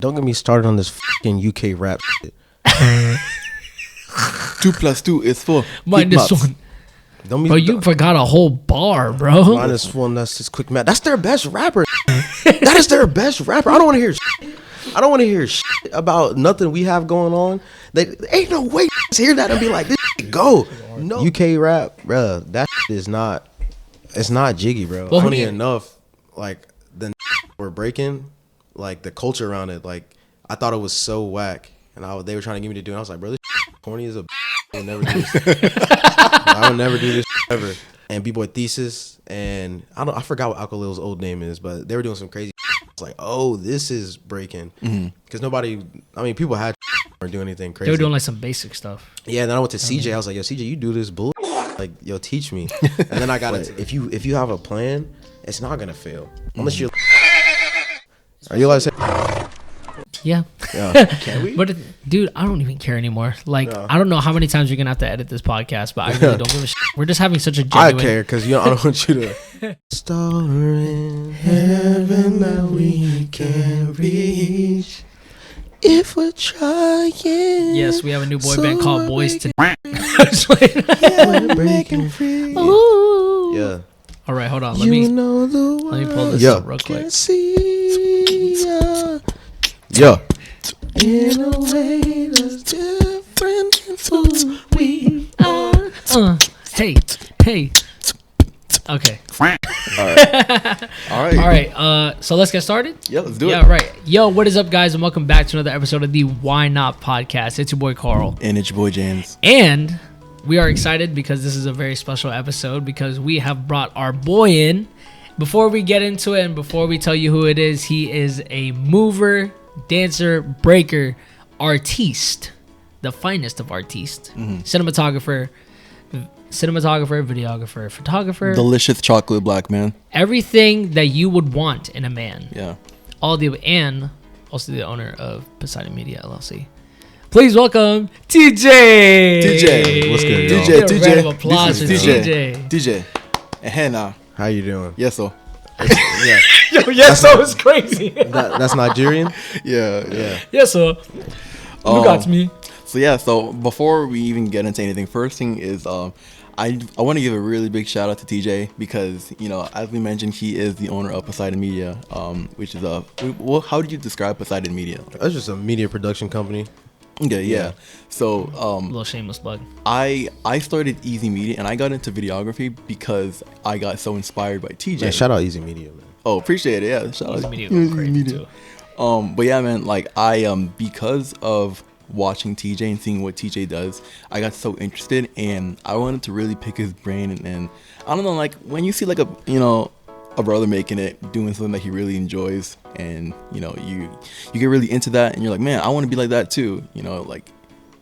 Don't get me started on this fucking UK rap shit. 2 + 2 is 4. -1. Bro, you forgot a whole bar, bro. -1, that's just quick math. That's their best rapper. That is their best rapper. I don't want to hear shit. I don't want to hear shit about nothing we have going on. They ain't no way to hear that and be like, this shit go. No. UK rap, bro, that shit is not, it's not jiggy, bro. Well, funny enough, like, the we're breaking, like, the culture around it, like, I thought it was so whack. And they were trying to get me to do it. I was like, bro, this corny as a I would never do this. I would never do this ever. And B-Boy Thesis, and I forgot what Alkalil's old name is, but they were doing some crazy. It's like, oh, this is breaking. Because nobody, I mean, people had or do anything crazy. They were doing like some basic stuff. Yeah, and then I went to CJ. I was like, yo, CJ, you do this bull. Like, yo, teach me. And then I got it. If you have a plan, it's not gonna fail unless you're. Are you allowed to say? Yeah. Can we? But dude, I don't even care anymore. Like, I don't know how many times you're gonna have to edit this podcast, but I really don't give a shit. We're just having such a genuine... I care because I don't want you to. Star in heaven that we can reach if we're trying. Yes, we have a new boy band called Boys to. We're breaking free. Ooh. Yeah. All right, hold on. Let me pull this up real quick. Yeah. In a way that's different from who we are. Hey. Okay. All right. So let's get started. Yeah, let's do it. Yeah, right. Yo, what is up, guys, and welcome back to another episode of the Why Not Podcast. It's your boy Karl, And it's your boy James. and we are excited because this is a very special episode because we have brought our boy in. Before we get into it and before we tell you who it is, he is a mover, dancer, breaker, artiste, the finest of artistes, cinematographer, videographer, photographer, Delicious chocolate black man. everything that you would want in a man. Yeah. And also the owner of Poseidon Media LLC. Please welcome TJ. TJ, what's good, TJ, y'all? TJ. Round of applause for TJ. TJ. And now. How you doing? Yes, so. Yeah. Yo, yes, so it's crazy. That's Nigerian? Yeah. Yes, sir. You got me. So before we even get into anything, first thing is I want to give a really big shout out to TJ because, you know, as we mentioned, he is the owner of Poseidon Media, which is how do you describe Poseidon Media? That's just a media production company. Okay, yeah. So Little shameless plug. I started Easy Media and I got into videography because I got so inspired by TJ. Yeah, shout out Easy Media, man. Oh, appreciate it. Yeah, shout Easy out Media go crazy too. But yeah, man, like I because of watching TJ and seeing what TJ does, I got so interested and I wanted to really pick his brain and I don't know, like when you see like a brother making it, doing something that he really enjoys, and you know you get really into that, and you're like, man, I want to be like that too. You know, like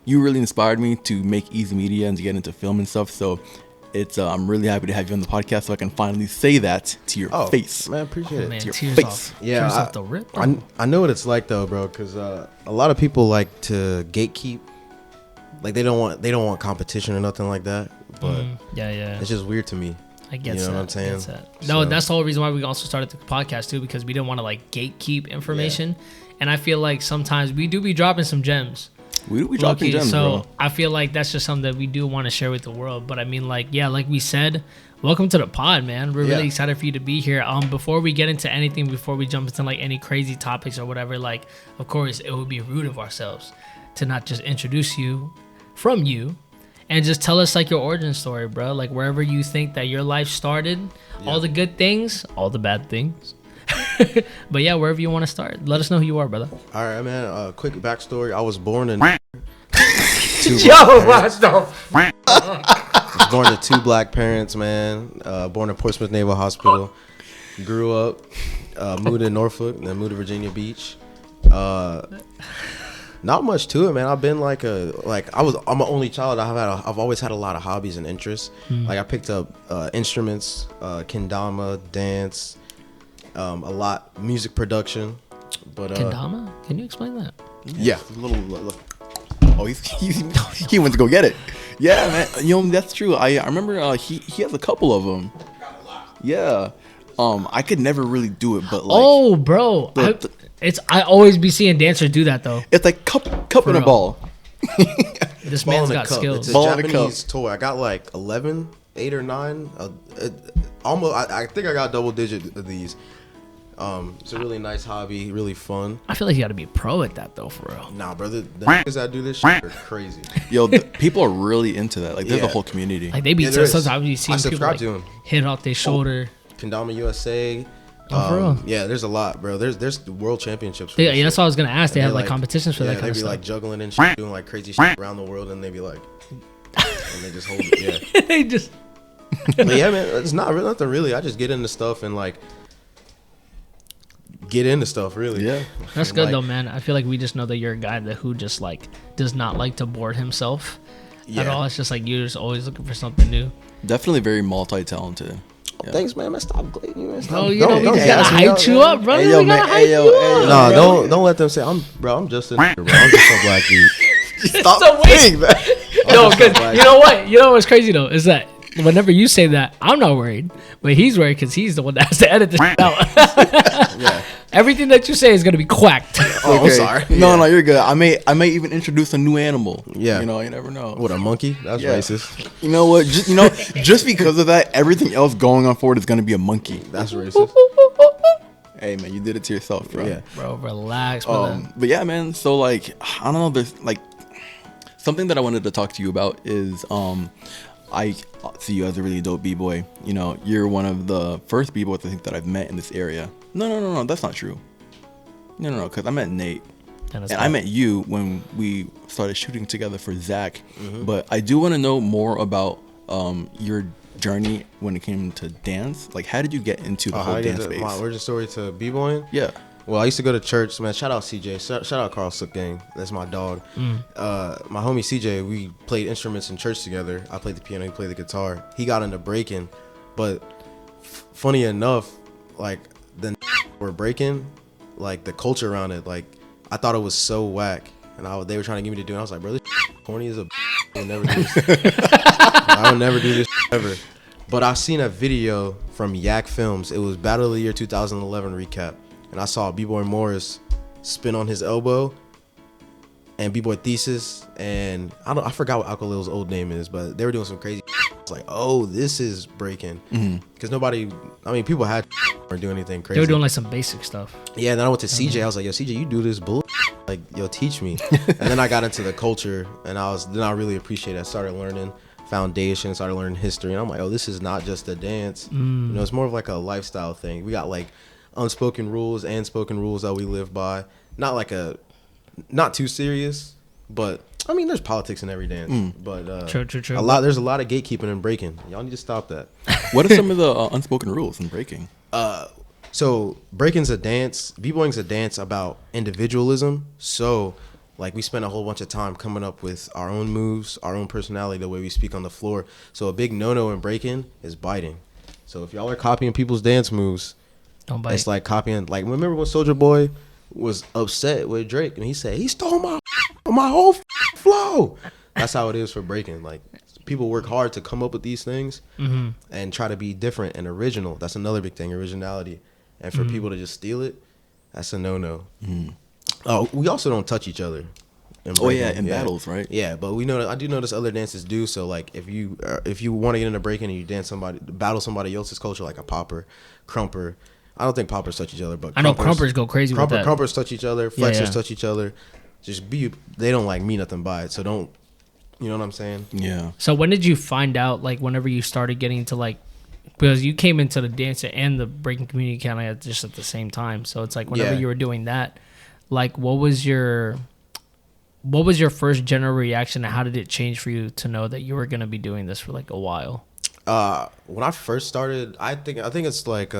you really inspired me to make Easy Media and to get into film and stuff. So it's I'm really happy to have you on the podcast, so I can finally say that to your face. Man, appreciate it. Man, To your tears face. off. Yeah, tears off the rip. Bro. I know what it's like though, bro, because a lot of people like to gatekeep. Like they don't want competition or nothing like that. But Yeah. it's just weird to me. I get You know that. what I'm saying? I get that. So- No, that's the whole reason why we also started the podcast too, because we didn't want to like gatekeep information, and I feel like sometimes we do be dropping some gems. We dropping gems, so bro. I feel like that's just something that we do want to share with the world. But I mean, like, yeah, like we said, welcome to the pod, man. We're really excited for you to be here. Before we get into anything, before we jump into like any crazy topics or whatever, like, of course, it would be rude of ourselves to not just introduce you from you. And just tell us like your origin story, bro. Like wherever you think that your life started, all the good things, all the bad things. But yeah, wherever you want to start, let us know who you are, brother. All right, man. Quick backstory. I was born in. Yo, watch the. I was born to 2 black parents, man. Born in Portsmouth Naval Hospital. Grew up, moved to Norfolk, then moved to Virginia Beach. Not much to it, man. I've been I'm an only child. I've always had a lot of hobbies and interests. Like I picked up instruments, kendama, dance, a lot music production. But Kendama? Can you explain that? Yeah, a little. Oh, he went to go get it. Yeah, man. You know, that's true. I remember he has a couple of them. Yeah. I could never really do it, but like. Oh, bro. I always be seeing dancers do that though. It's like cup For and a real. ball. This Ball man's in a got cup. skills. It's a Ball in a cup. Japanese toy. I got like 11, 8 or 9. Almost. I think I got double digit of these. It's a really nice hobby, really fun. I feel like you got to be a pro at that though, for real. Nah, brother, the niggas that do this shit are crazy. Yo, people are really into that. Like, there's a Yeah. whole community. Like they be Yeah, there is. sometimes you see I people subscribe like, to 'em. hit off their shoulder. Kendama USA. Oh, for real? Yeah, there's a lot, bro. There's world championships. For Yeah, this that's shit. what I was gonna ask. They And have they're like competitions for yeah, that kind they of be stuff. like juggling and shit, doing like crazy shit around the world, and they be like, and they just hold it. Yeah, They just but yeah, man, it's not really nothing really. I just get into stuff and like get into stuff really. Yeah. That's And, good like, though, man. I feel like we just know that you're a guy that who just like does not like to board himself at Yeah. all. It's just like you're just always looking for something new. Definitely very multi-talented. Yeah. Thanks, man. Man, stop glazing you, man. Stop. Oh, you know, we just gotta gas me hype you up, brother. Hey, yo, We gotta man. hype Hey, yo, you hey, up. yo. Nah, bro. don't let them say I'm just a nigga, bro. I'm just a black dude. Stop So wait. saying that. No, just because like- you know what? You know what's crazy though is that whenever you say that, I'm not worried, but he's worried because he's the one that has to edit this shit out. Yeah. Everything that you say is gonna be quacked. Oh, I'm sorry. No, Yeah. no, you're good. I may even introduce a new animal. Yeah. You know, you never know. What, a monkey? That's Yeah. racist. You know what? Just because of that, everything else going on forward is gonna be a monkey. That's racist. Hey, man, you did it to yourself, bro. Yeah. Bro, relax, brother. But yeah, man. So like, I don't know. There's like something that I wanted to talk to you about is I see you as a really dope b-boy. You know, you're one of the first b-boys I think that I've met in this area. No, that's not true. No, because I met Nate. And I met you when we started shooting together for Zach. But I do want to know more about your journey when it came to dance. Like, how did you get into the whole dance space? My origin story to b-boying? Yeah. Well, I used to go to church, man. Shout out CJ. Shout out Karl Gang. That's my dog. My homie CJ, we played instruments in church together. I played the piano, he played the guitar. He got into breaking, but funny enough, like the were breaking, like the culture around it, like I thought it was so whack, and they were trying to get me to do it. I was like, bro, this corny as a. I would never do this. I would never do this ever. But I seen a video from Yak Films. It was Battle of the Year 2011 recap. And I saw B-Boy Morris spin on his elbow and B-Boy Thesis, and I forgot what Alkalil's old name is, but they were doing some crazy. It's like, oh, this is breaking, because people had or do anything crazy. They were doing like some basic stuff. Yeah, and then I went to CJ. I was like, yo, CJ, you do this bull, like, yo, teach me. And then I got into the culture, and I really appreciated it. I started learning foundation, started learning history, and I'm like, oh, this is not just a dance. You know, it's more of like a lifestyle thing. We got like unspoken rules and spoken rules that we live by. Not too serious, but I mean, there's politics in every dance. But True. there's a lot of gatekeeping and breaking. Y'all need to stop that. What are some of the unspoken rules in breaking? So breaking's a dance, b-boying's a dance about individualism. So like we spend a whole bunch of time coming up with our own moves, our own personality, the way we speak on the floor. So a big no-no in breaking is biting. So if y'all are copying people's dance moves, Don't bite. it's like copying. Like, remember when Soulja Boy was upset with Drake and he said he stole my whole flow? That's how it is for breaking. Like, people work hard to come up with these things and try to be different and original. That's another big thing, originality. And for people to just steal it, that's a no-no. Oh, we also don't touch each other. In battles, right? Yeah, but I do notice other dances do. So like, if you want to get into breaking and you battle somebody else's culture, like a popper, crumper. I don't think poppers touch each other, but I know crumpers go crazy with that. Crumpers touch each other, flexors Yeah. touch each other. They don't like mean nothing by it. So don't, you know what I'm saying? Yeah. So when did you find out, like, whenever you started getting into, like, because you came into the dance and the breaking community kind of just at the same time. So it's like whenever Yeah. you were doing that, like, what was your first general reaction and how did it change for you to know that you were going to be doing this for like a while? When I first started, I think it's like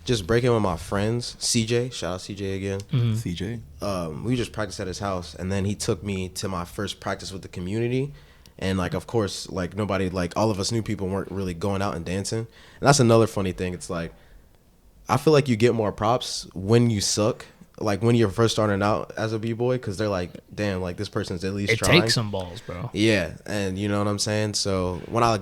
just breaking with my friends. CJ, shout out CJ again. CJ. We just practiced at his house, and then he took me to my first practice with the community. And like, of course, like nobody, like all of us new people weren't really going out and dancing. And that's another funny thing. It's like, I feel like you get more props when you suck. Like when you're first starting out as a b-boy, because they're like, damn, like this person's at least It trying. takes some balls, bro. Yeah, and you know what I'm saying. So when I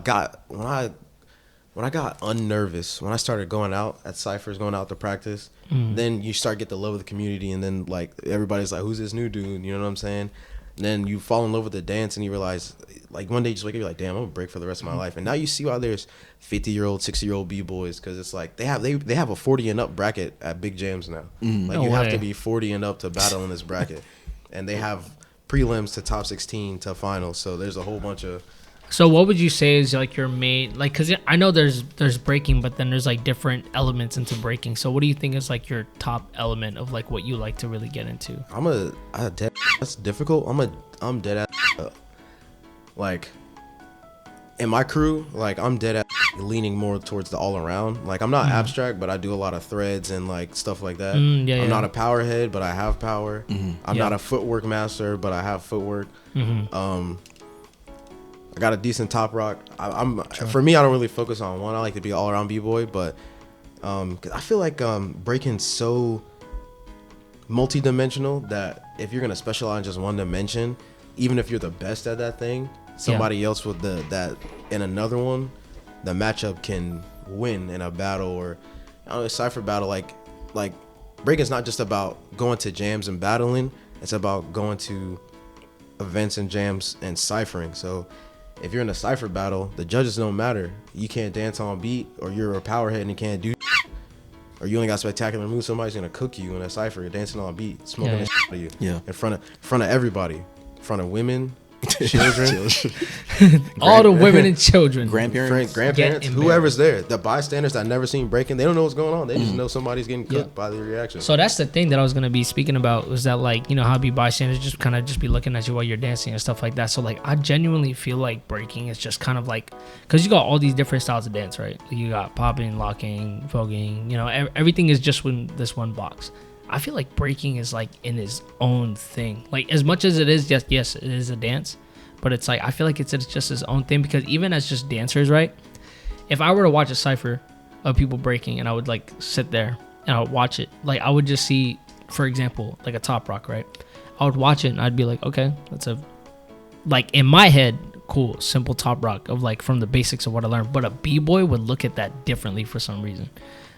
when I got unnervous, when I started going out at ciphers, going out to practice, then you start get the love of the community, and then like everybody's like, who's this new dude? You know what I'm saying? And then you fall in love with the dance, and you realize, like one day you just wake up, you're like, damn, I'm gonna break for the rest of my life. And now you see why there's 50-year-old, 60-year-old b-boys, because it's like they have a 40 and up bracket at big jams now. Like No you have way. to be 40 and up to battle in this bracket, and they have prelims to top 16 to finals. So there's a whole bunch of So what would you say is like your main, like, because I know there's breaking, but then there's like different elements into breaking. So what do you think is like your top element of like what you like to really get into? that's difficult. I'm dead at like in my crew, like I'm dead at leaning more towards the all around. Like I'm not abstract, but I do a lot of threads and like stuff like that. I'm not a power head, but I have power. I'm not a footwork master, but I have footwork. I got a decent top rock. For me, I don't really focus on one. I like to be all around b-boy, but 'cause I feel like breaking's so multi-dimensional that if you're gonna specialize in just one dimension, even if you're the best at that thing, somebody else with that in another one, the matchup can win in a battle or a cipher battle. Like breaking's not just about going to jams and battling. It's about going to events and jams and ciphering. So if you're in a cipher battle, the judges don't matter. You can't dance on beat, or you're a power head and you can't do, or you only got spectacular moves. Somebody's gonna cook you in a cipher. You're dancing on beat, smoking the shit out of you, in front of everybody, in front of women, children, All the women and children, grandparents, whoever's there. The bystanders that never seen breaking, they don't know what's going on. They just know somebody's getting cooked by the reaction. So that's the thing that I was gonna be speaking about, was that like, you know how be bystanders just kind of just be looking at you while you're dancing and stuff like that. So like I genuinely feel like breaking is just kind of like, because you got all these different styles of dance, right? You got popping, locking, voguing, you know, everything is just in this one box. I feel like breaking is like in its own thing. Like as much as it is just, yes, it is a dance, but it's like I feel like it's just its own thing, because even as just dancers, right? If I were to watch a cipher of people breaking and I would like sit there and I would watch it, like I would just see, for example, like a top rock, right? I would watch it and I'd be like, okay, that's a, like in my head, cool, simple top rock of like from the basics of what I learned. But a b-boy would look at that differently for some reason.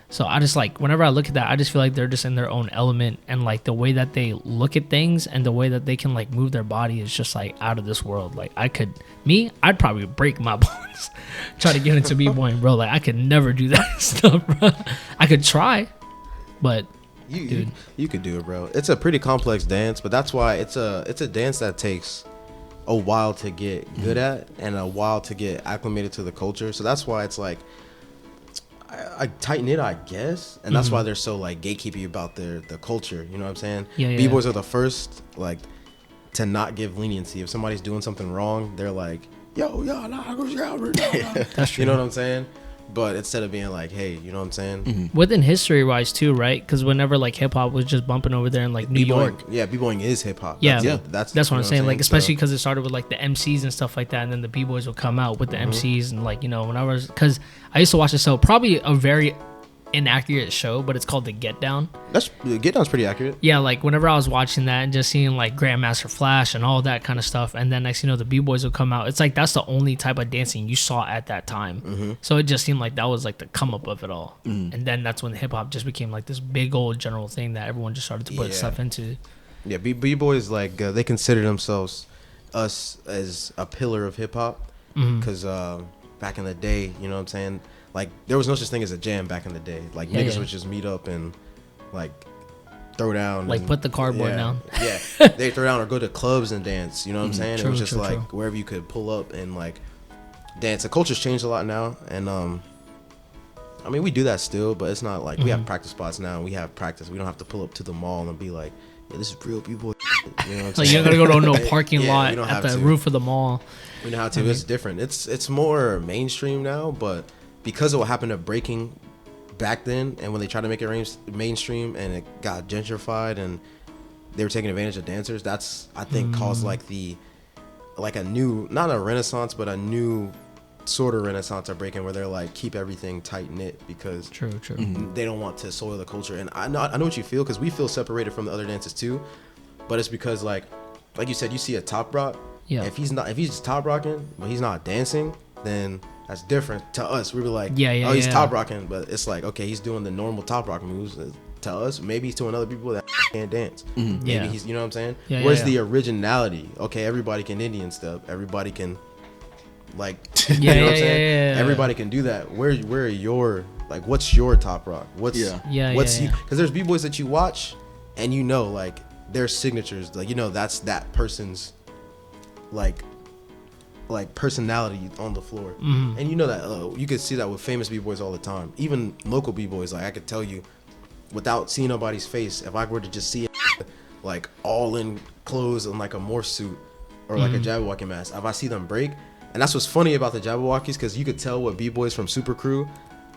So I just like, whenever I look at that, I just feel like they're just in their own element, and like the way that they look at things and the way that they can like move their body is just like out of this world. Like I'd probably break my bones try to get into b-boying, bro. Like I could never do that stuff, bro. I could try, but you could do it, bro. It's a pretty complex dance, but that's why it's a dance that takes a while to get good at and a while to get acclimated to the culture. So that's why it's like I tighten it, I guess, and that's why they're so like gatekeepy about the culture. You know what I'm saying? Yeah. B-boys are the first like to not give leniency. If somebody's doing something wrong, they're like, yo, nah, go That's true. You know what I'm saying? But instead of being like, hey, you know what I'm saying? Within history wise too, right? Because whenever like hip hop was just bumping over there in like New York, b-boying is hip hop. Yeah, that's what I'm saying. Like especially So- because it started with like the MCs and stuff like that, and then the b-boys would come out with the MCs, and like, you know, when I was, because I used to watch this show, probably a very inaccurate show, but it's called The Get Down. Get Down's pretty accurate. Yeah, like whenever I was watching that and just seeing like Grandmaster Flash and all that kind of stuff, and then next you know the b-boys would come out, it's like that's the only type of dancing you saw at that time. So it just seemed like that was like the come up of it all. And then that's when hip hop just became like this big old general thing that everyone just started to put stuff into. Yeah, b-boys like they consider themselves us as a pillar of hip hop, because back in the day, you know what I'm saying, like there was no such thing as a jam back in the day. Like niggas would just meet up and like throw down, like put the cardboard down. Yeah, they throw down or go to clubs and dance. You know what I'm saying? True, it was just true, like true. wherever you could pull up and like dance. The culture's changed a lot now, and I mean we do that still, but it's not like we have practice spots now. And we have practice. We don't have to pull up to the mall and be like, yeah, this is real people. You know what I'm Like saying? you're gonna go to no parking lot we don't at have the to. roof of the mall. We know how to. It's different. It's more mainstream now, but because of what happened to breaking back then, and when they tried to make it mainstream and it got gentrified and they were taking advantage of dancers, that's I think caused like a new, not a renaissance, but a new sort of renaissance of breaking, where they're like keep everything tight knit because True. they don't want to soil the culture. And I know what you feel, because we feel separated from the other dances too, but it's because like you said, you see a top rock. Yeah. If he's top rocking but he's not dancing, then That's different to us. We were like, Yeah, oh, he's yeah. top rocking, but it's like, okay, he's doing the normal top rock moves. To us, maybe to another people that can't dance. Maybe Yeah. he's, you know what I'm saying? Yeah, Where's yeah. the originality? Okay, everybody can Indian stuff. Everybody can, like, Yeah, you know what I'm yeah, saying? yeah. Everybody can do that. Where are your, like, what's your top rock? What's Yeah, what's yeah. because there's b-boys that you watch and you know, like, their signatures, like, you know, that's that person's like personality on the floor. And you know that you could see that with famous b-boys all the time. Even local b-boys, like, I could tell you without seeing nobody's face, if I were to just see it like all in clothes and like a morph suit or like a Jabberwocky mask, if I see them break. And that's what's funny about the Jabberwockies, because you could tell what b-boys from Super Crew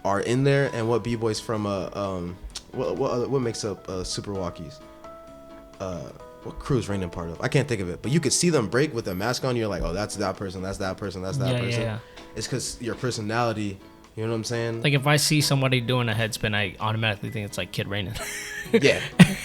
are in there and what b-boys from what makes up Super Walkies, what crew is Rainin part of? I can't think of it, but you could see them break with a mask on. You're like, oh, that's that person, that's that person, that's that person. Yeah. It's because your personality. You know what I'm saying? Like if I see somebody doing a headspin, I automatically think it's like Kid Rainin. Yeah,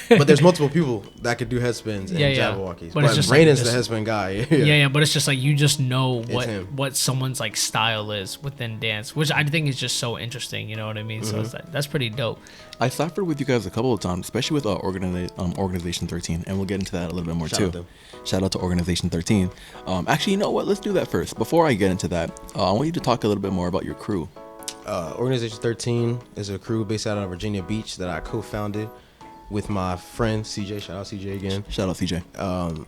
but there's multiple people that could do headspins and Jabberwockies. But it's just Rainin's like the this- headspin guy. Yeah, but it's just like you just know him. what someone's like style is within dance, which I think is just so interesting. You know what I mean? So it's like, that's pretty dope. I cyphered with you guys a couple of times, especially with Organization 13, and we'll get into that a little bit more Shout out too. them. Shout out to Organization 13. Actually, you know what? Let's do that first. Before I get into that, I want you to talk a little bit more about your crew. Organization 13 is a crew based out of Virginia Beach that I co-founded with my friend CJ. Shout out CJ again. Shout out CJ.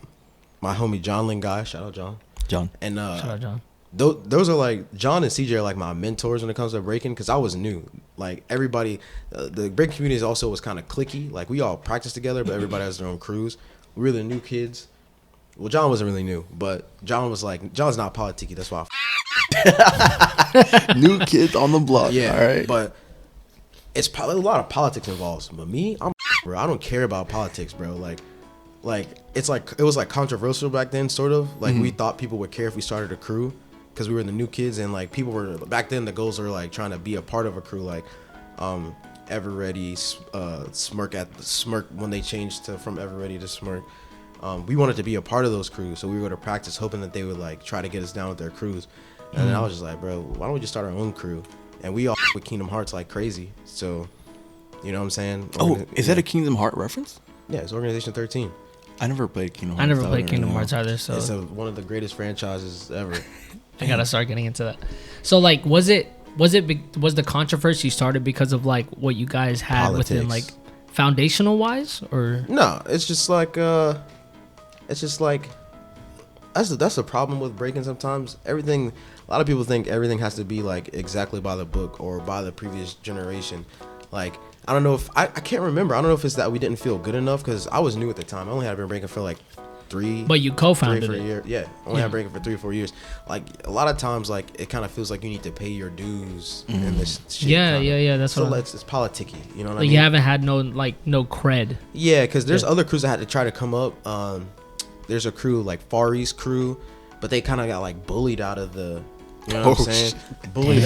My homie John Lin guy. Shout out John. John. And Shout out, John. those are like, John and CJ are like my mentors when it comes to breaking, because I was new. Like everybody, the breaking community also was kind of cliquey. Like we all practiced together, but everybody has their own crews. We were the new kids. Well, John wasn't really new, but John was like, John's not politicky. That's why New kids on the block. yeah, All right. but it's probably a lot of politics involved. But me, bro, I don't care about politics, bro. Like it's like, it was like controversial back then, sort of. Like we thought people would care if we started a crew because we were the new kids, and like people were back then. The goals were like trying to be a part of a crew, like Ever Ready, Smirk when they changed from Ever Ready to Smirk. We wanted to be a part of those crews, so we would go to practice hoping that they would like try to get us down with their crews. And then I was just like, bro, why don't we just start our own crew? And we all with Kingdom Hearts like crazy. So, you know what I'm saying? Oh, is that a Kingdom Heart reference? Yeah, it's Organization 13. I never played Kingdom I Hearts. never played Kingdom Hearts either, so It's one of the greatest franchises ever. I gotta start getting into that. So like, was the controversy started because of like what you guys had within like Politics. foundational wise, or No, it's just like that's the problem with breaking sometimes. Everything, a lot of people think everything has to be like exactly by the book or by the previous generation. Like, I don't know if I can't remember. I don't know if it's that we didn't feel good enough, because I was new at the time. I only had been breaking for like but you co-founded a it. year. Yeah, only had breaking for 3 or 4 years. Like a lot of times, like it kind of feels like you need to pay your dues in this shit. Yeah, kinda. yeah, that's so what. it's politicky. You know what I Like mean? you haven't had no cred. Yeah, because there's Yeah. other crews that had to try to come up. There's a crew like Far East crew, but they kind of got like bullied out of the. You know what I'm saying? Bullied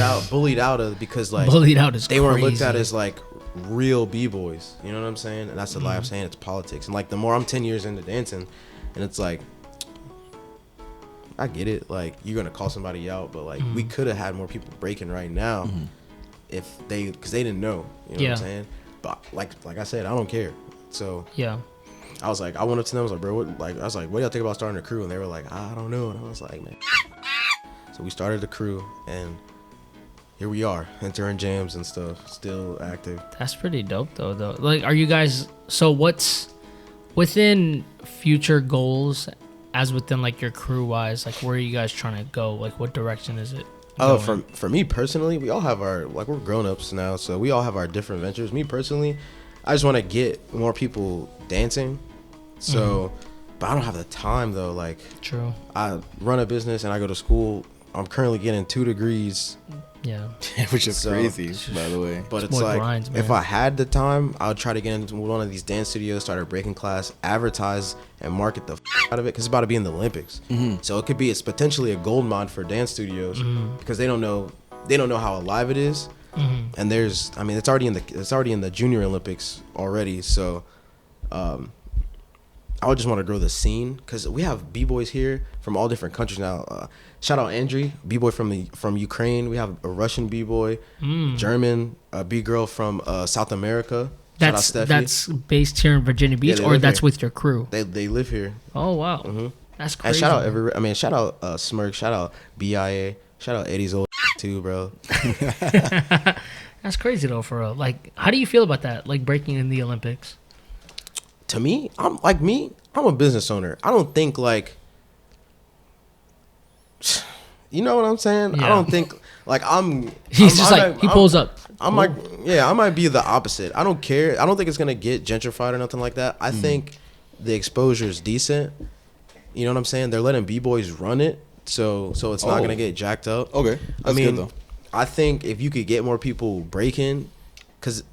out of, because like Bullied out is they weren't looked at crazy. as like real b-boys. You know what I'm saying? And that's the lie I'm saying. It's politics. And like the more I'm 10 years into dancing, and it's like, I get it. Like you're gonna call somebody out, but like we could have had more people breaking right now if because they didn't know. You know what Yeah. I'm saying? But like I said, I don't care. So Yeah. I was like, I went up to them. I was like, bro, what do y'all think about starting a crew? And they were like, I don't know. And I was like, man. So we started the crew, and here we are, entering jams and stuff, still active. That's pretty dope though. Like, are you guys? So what's within future goals, as within like your crew wise? Like, where are you guys trying to go? Like, what direction is it? Oh, going? for me personally, we all have our, like, we're grown ups now, so we all have our different ventures. Me personally, I just want to get more people dancing. So, but I don't have the time though. Like, True. I run a business and I go to school. I'm currently getting 2 degrees. Yeah. Which is So- crazy, by the way. But it's more like, grinds, if man. I had the time, I would try to get into one of these dance studios, start a breaking class, advertise and market the out of it, because it's about to be in the Olympics. So it could be, it's potentially a gold mine for dance studios, because they don't know how alive it is. And there's, I mean, it's already in the Junior Olympics already. So, I would just want to grow the scene because we have b-boys here from all different countries now. Shout out Andriy, b-boy from Ukraine. We have a Russian b-boy, German, a b-girl from South America. That's based here in Virginia Beach, or that's here with your crew? They live here. Oh wow, that's crazy. And shout out Smirk, shout out BIA, shout out Eddie's old too, bro. That's crazy though, for real. Like, how do you feel about that? Like breaking in the Olympics? To me, I'm a business owner. I don't think like, you know what I'm saying? Yeah. I don't think like he pulls up. I might be the opposite. I don't care. I don't think it's gonna get gentrified or nothing like that. I think the exposure is decent. You know what I'm saying? They're letting b-boys run it, so it's not gonna get jacked up. Okay, that's good though. I think if you could get more people breaking, because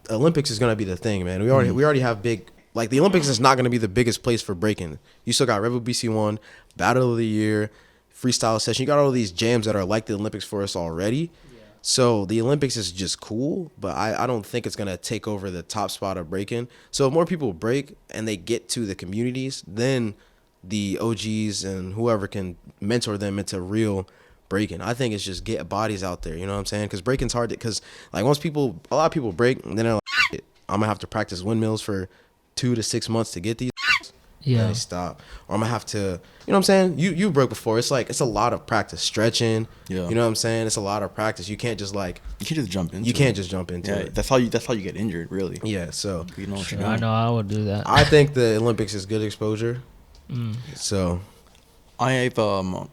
Olympics is gonna be the thing, man. We already have big. Like, the Olympics is not going to be the biggest place for breaking. You still got Rebel BC1, Battle of the Year, Freestyle Session. You got all these jams that are like the Olympics for us already. Yeah. So the Olympics is just cool, but I don't think it's going to take over the top spot of breaking. So if more people break and they get to the communities, then the OGs and whoever can mentor them into real breaking. I think it's just get bodies out there. You know what I'm saying? Because breaking's hard. Because, like, a lot of people break, and then they're like, I'm going to have to practice windmills for 2 to 6 months to get these. Yeah, they stop. Or I'm gonna have to, you know what I'm saying? You broke before. It's like, it's a lot of practice, stretching. Yeah, you know what I'm saying? It's a lot of practice. You can't just jump into it. That's how you get injured, really. Yeah, so I know I would do that. I think the Olympics is good exposure. So I feel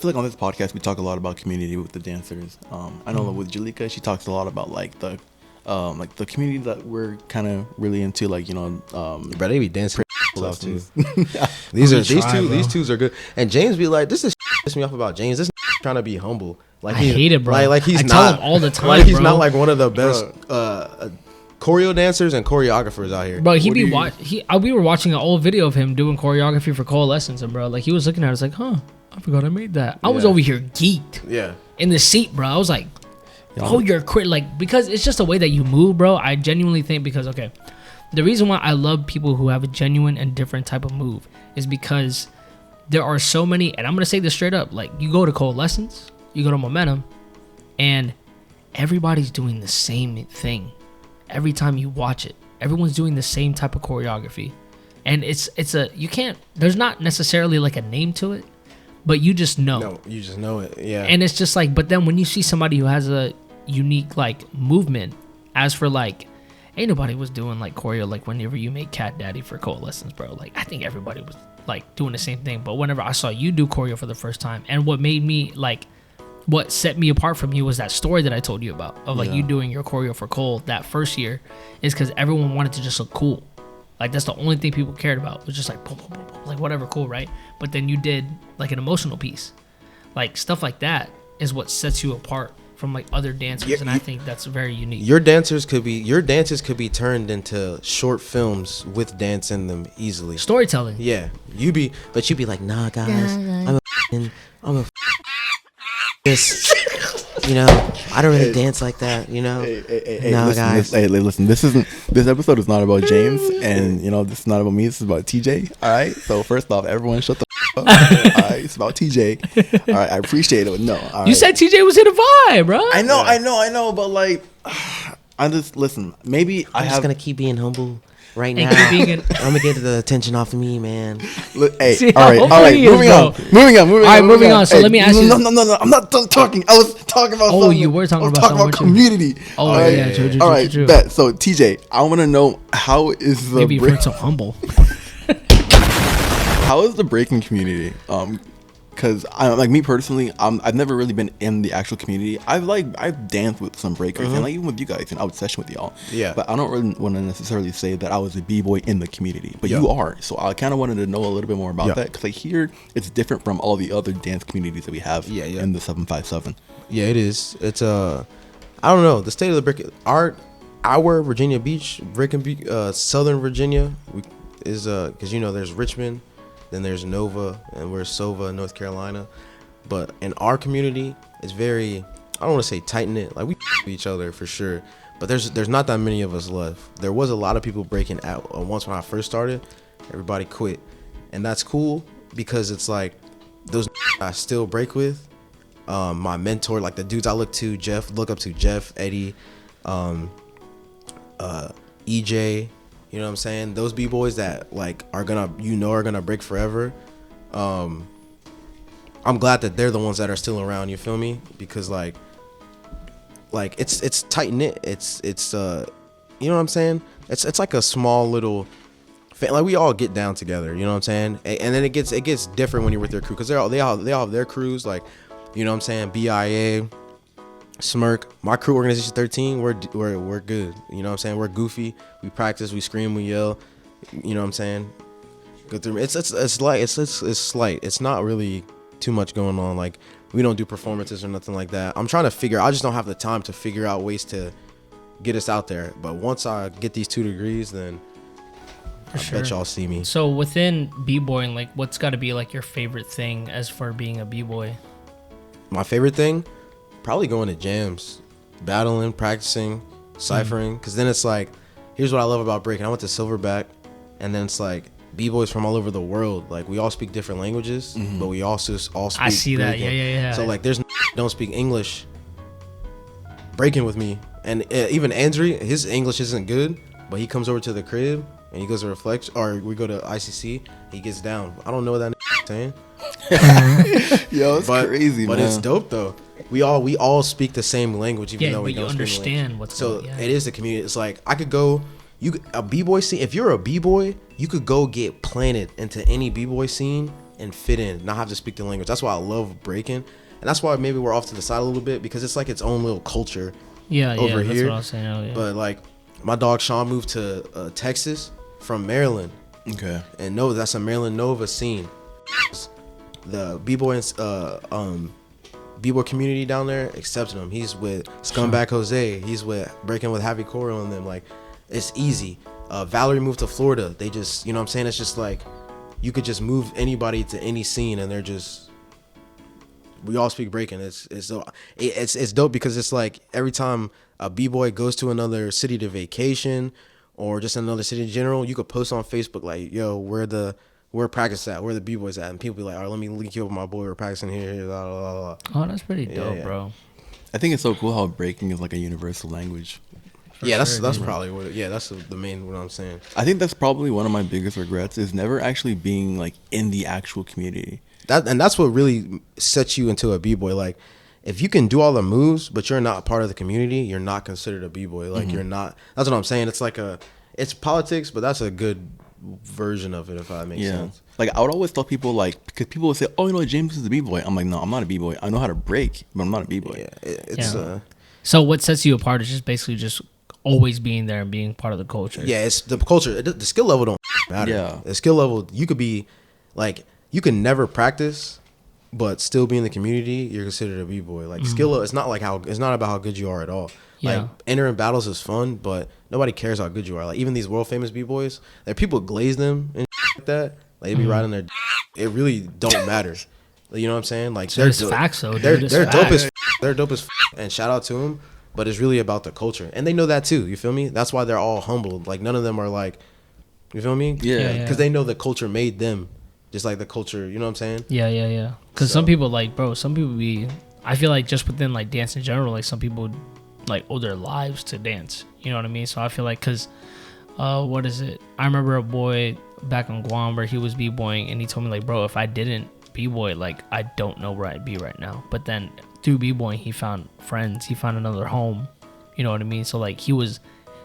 like on this podcast we talk a lot about community with the dancers. I know with Jalika, she talks a lot about like the community that we're kind of really into, like, you know, but they be dancing stuff too. These twos are good. And James be like, this is piss me off about James. This trying to be humble. Like, I hate it, bro. Like he's I tell him all the time. Like, he's not like one of the best choreo dancers and choreographers out here. Bro, we were watching an old video of him doing choreography for Coalescence, and bro, like, he was looking at it, like, I forgot I made that. I was over here geeked. Yeah. In the seat, bro. I was like, oh, you're because it's just a way that you move, bro. I genuinely think the reason why I love people who have a genuine and different type of move is because there are so many, and I'm gonna say this straight up, like, you go to Coalescence, you go to Momentum, and everybody's doing the same thing. Every time you watch it, everyone's doing the same type of choreography, and there's not necessarily like a name to it, but you just know. No, you just know it, yeah. And it's just like, but then when you see somebody who has a unique like movement, as for like, ain't nobody was doing like choreo like whenever you made Cat Daddy for Coalescence, bro. Like, I think everybody was like doing the same thing. But whenever I saw you do choreo for the first time, and what made me like, what set me apart from you was that story that I told you about of like you doing your choreo for Cole that first year, is because everyone wanted to just look cool. Like, that's the only thing people cared about, was just like boom, boom, boom, boom, like whatever, cool, right? But then you did like an emotional piece, like stuff like that is what sets you apart from like other dancers, and I think that's very unique. Your dances could be turned into short films with dance in them easily. Storytelling. Yeah, you'd be like, nah, guys, I'm a this, you know, I don't really dance like that, you know. Listen, this episode is not about James, and you know, this is not about me. This is about TJ. All right. So first off, everyone shut the up. All right, it's about TJ. All right, I appreciate it. No, all right. You said TJ was here to vibe, bro. I know, but like, I'm just listen. Maybe I'm just gonna keep being humble. Right now, I'm gonna get the attention off of me, man. Hey, see, all right, moving on. So let me ask you. No, I'm not done talking. I was talking about. Oh, something. You were talking about community. Oh, all right, yeah, true. All right, bet. So TJ, I want to know, how is the maybe you've been so humble. How is the breaking community? Because like me personally, I've never really been in the actual community. I've danced with some breakers, and like even with you guys, and I would session with y'all. Yeah. But I don't really want to necessarily say that I was a b-boy in the community. But you are, so I kind of wanted to know a little bit more about that, because I hear it's different from all the other dance communities that we have in the 757. Yeah, it is. It's I don't know, the state of the break our Virginia Beach, Southern Virginia, is because you know there's Richmond. Then there's Nova, and we're Sova, North Carolina. But in our community, it's very, I don't want to say tight-knit. Like, we each other for sure. but there's not that many of us left. There was a lot of people breaking out once when I first started. Everybody quit, and that's cool because it's like those I still break with. My mentor, like the dudes I look up to Jeff, Eddie, EJ. You know what I'm saying? Those b-boys that like are gonna break forever. I'm glad that they're the ones that are still around. You feel me? Because like it's tight knit. It's you know what I'm saying? It's like a small little. Like we all get down together, you know what I'm saying? And then it gets different when you're with your crew, because they all have their crews, like, you know what I'm saying? BIA, Smirk, my crew, Organization 13, we're good, you know what I'm saying? We're goofy, we practice, we scream, we yell, you know what I'm saying? Go through. It's light. It's slight. It's not really too much going on. Like we don't do performances or nothing like that. I'm trying to figure. I just don't have the time to figure out ways to get us out there. But once I get these 2 degrees, then. I bet y'all see me. So within b-boying, like what's got to be like your favorite thing as for being a b-boy? My favorite thing, probably going to jams, battling, practicing, ciphering. Because then it's like, here's what I love about breaking. I went to Silverback, and then it's like b-boys from all over the world. Like we all speak different languages, but we also all speak. I see that. Yeah. So like, there's don't speak English breaking with me, and even Andrew, his English isn't good, but he comes over to the crib. And he goes to Reflex, or we go to ICC. He gets down. I don't know what that saying. Yo, it's crazy, but man. it's dope though. We all speak the same language, even though we don't understand what's so going on. it is the community. It's like I could go. A b-boy scene. If you're a b-boy, you could go get planted into any b-boy scene and fit in, not have to speak the language. That's why I love breaking, and that's why maybe we're off to the side a little bit, because it's like its own little culture. Over that's here. what I was saying earlier. But like my dog Sean moved to Texas from Maryland. Okay. And Nova, that's a Maryland Nova scene. The b-boy b-boy community down there accepted him. He's with Scumbag Jose. He's with breaking with Javi Coral and them. Like, it's easy. Valerie moved to Florida. They just, you know what I'm saying? It's just like you could just move anybody to any scene, and they're just. We all speak breaking. It's dope because it's like every time a b-boy goes to another city to vacation, or just another city in general, you could post on Facebook like, yo, where practice at? Where the b-boys at? And people be like, all right, let me link you up with my boy. We're practicing here. Blah, blah, blah. Oh, that's pretty dope, bro. I think it's so cool how breaking is like a universal language. That's probably what. That's the main what I'm saying. I think that's probably one of my biggest regrets is never actually being like in the actual community. That's what really sets you into a b-boy. Like, if you can do all the moves, but you're not part of the community, you're not considered a b-boy. Like, you're not. That's what I'm saying. It's like it's politics, but that's a good version of it, if that makes sense. Like, I would always tell people, like, because people would say, oh, you know, James is a b-boy. I'm like, no, I'm not a b-boy. I know how to break, but I'm not a b-boy. So what sets you apart is just basically just always being there and being part of the culture. Yeah, it's the culture. The skill level don't matter. Yeah. The skill level, you could be, like, you can never practice, but still be in the community, you're considered a b-boy. Like, skill level, it's not about how good you are at all. Yeah. Like, entering battles is fun, but nobody cares how good you are. Like, even these world famous b-boys, like, people glaze them and like that. Like, they be riding their it really don't matter. You know what I'm saying? Like, they're facts though. They're dope as they're dope as and shout out to them. But it's really about the culture, and they know that too. You feel me? That's why they're all humbled. Like, none of them are like, you feel me? Yeah. Because they know the culture made them, just like the culture. You know what I'm saying? Yeah. Because some people I feel like just within like dance in general, like some people like owe their lives to dance. You know what I mean? So I feel like because what is it? I remember a boy back in Guam where he was b-boying, and he told me like, bro, if I didn't b-boy, like I don't know where I'd be right now. But then through b-boying, he found friends, he found another home. You know what I mean? So like he was,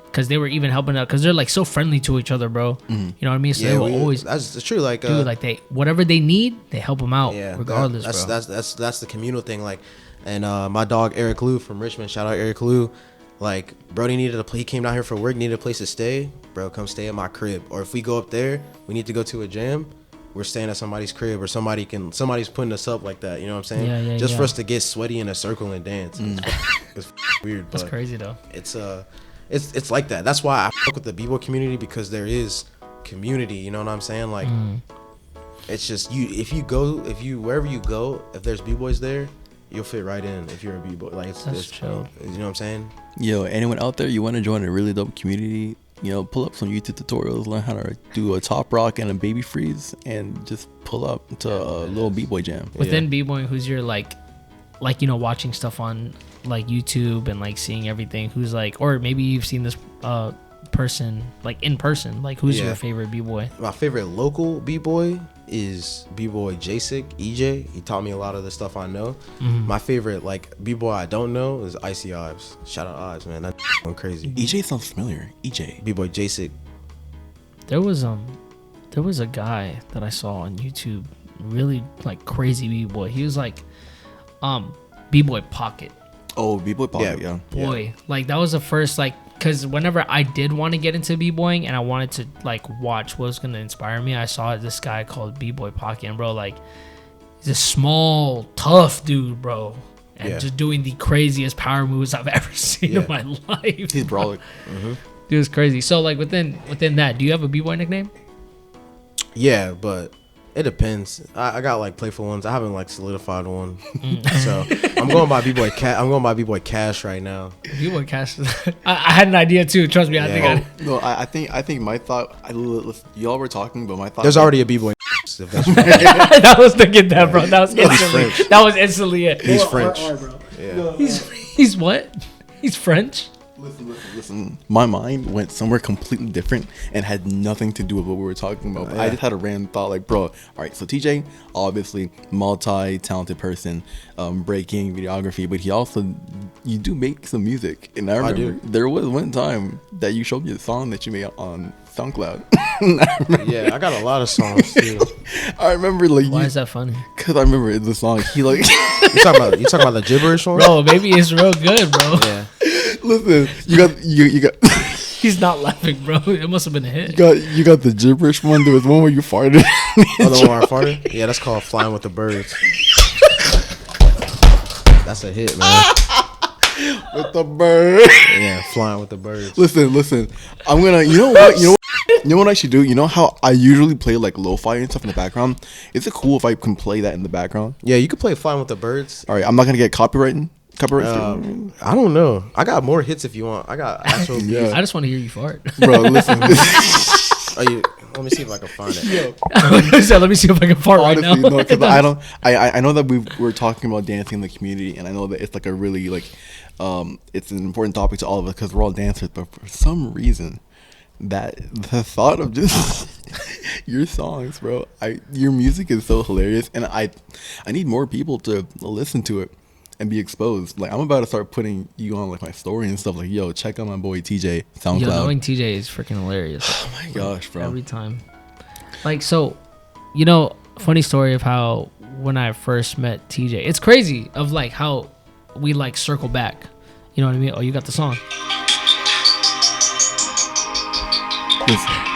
because they were even helping out, because they're like so friendly to each other, bro. You know what I mean? So they will always, that's true. Like, dude, like they whatever they need, they help them out. Yeah, regardless, bro. That's the communal thing. Like, and my dog Eric Lou from Richmond, shout out Eric Lou. Like, Brody needed a place. He came down here for work, needed a place to stay. Bro, come stay at my crib. Or if we go up there, we need to go to a jam, we're staying at somebody's crib, or somebody's putting us up like that. You know what I'm saying? Yeah. Just for us to get sweaty in a circle and dance. It's weird, but that's crazy though. It's like that. That's why I fuck with the b-boy community, because there is community. You know what I'm saying? Like, it's just wherever you go, if there's b-boys there, you'll fit right in if you're a b-boy. Like That's chill. You know what I'm saying? Yo, anyone out there, you want to join a really dope community? Pull up some YouTube tutorials, learn how to do a top rock and a baby freeze, and just pull up to a little b-boy jam. Within b-boying, who's your like watching stuff on like YouTube and like seeing everything? Who's like, or maybe you've seen this person like in person? Like, who's your favorite b-boy? My favorite local b-boy is b-boy Jasic, EJ. He taught me a lot of the stuff I know. My favorite like b-boy I don't know is Icy Ives. Shout out Ives, man. That's going crazy. EJ sounds familiar. EJ. B-boy Jasic. There was a guy that I saw on YouTube, really like crazy b-boy. He was like b-boy Pocket. Oh, b-boy Pocket, yeah. Boy, like that was the first like, because whenever I did want to get into b-boying and I wanted to like watch what was going to inspire me, I saw this guy called b-boy Pocket, and bro, like he's a small tough dude, bro, and just doing the craziest power moves I've ever seen in my life. He's brawling. Dude, was crazy. So like within that, do you have a b-boy nickname? Yeah, but it depends. I got like playful ones. I haven't like solidified one. So I'm going by b-boy Cash right now. B-boy Cash. I had an idea too. Trust me. I think my thought. Y'all were talking, but my thought. There's already a b-boy. That was the get that, bro. That was instantly it. He's French. Bro. Yeah. He's what? He's French. Listen. My mind went somewhere completely different and had nothing to do with what we were talking about. I just had a random thought, like, bro, all right, so TJ, obviously, multi-talented person, breaking, videography, but you do make some music. And I remember there was one time that you showed me a song that you made on SoundCloud. Yeah, I got a lot of songs too. I remember, like, why is that funny? Because I remember the song. He like you talking about the gibberish one, bro. Maybe it's real good, bro. Yeah. Listen, you got. He's not laughing, bro. It must have been a hit. You got the gibberish one. There was one where you farted. Oh, the one where I farted? Yeah, that's called Flying with the Birds. That's a hit, man. With the bird. Yeah, Flying with the Birds. Listen. I'm gonna. You know what I should do? You know how I usually play like lo-fi and stuff in the background? Is it cool if I can play that in the background? Yeah, you can play Flying with the Birds. All right, I'm not gonna get copyright. I don't know. I got more hits if you want. I got actual. I just want to hear you fart, bro. Listen. Let me see if I can find it. Let me see if I can fart right now. No, because I know that we were talking about dancing in the community, and I know that it's like a really like it's an important topic to all of us because we're all dancers. But for some reason, that the thought of just your songs, bro, your music is so hilarious, and I need more people to listen to it and be exposed. Like, I'm about to start putting you on like my story and stuff. Like, yo, check out my boy TJ SoundCloud. Yo, knowing TJ is freaking hilarious. Oh my gosh, bro. Every time. Like, so, funny story of how when I first met TJ, it's crazy of like how we like circle back. You know what I mean? Oh, you got the song. Listen.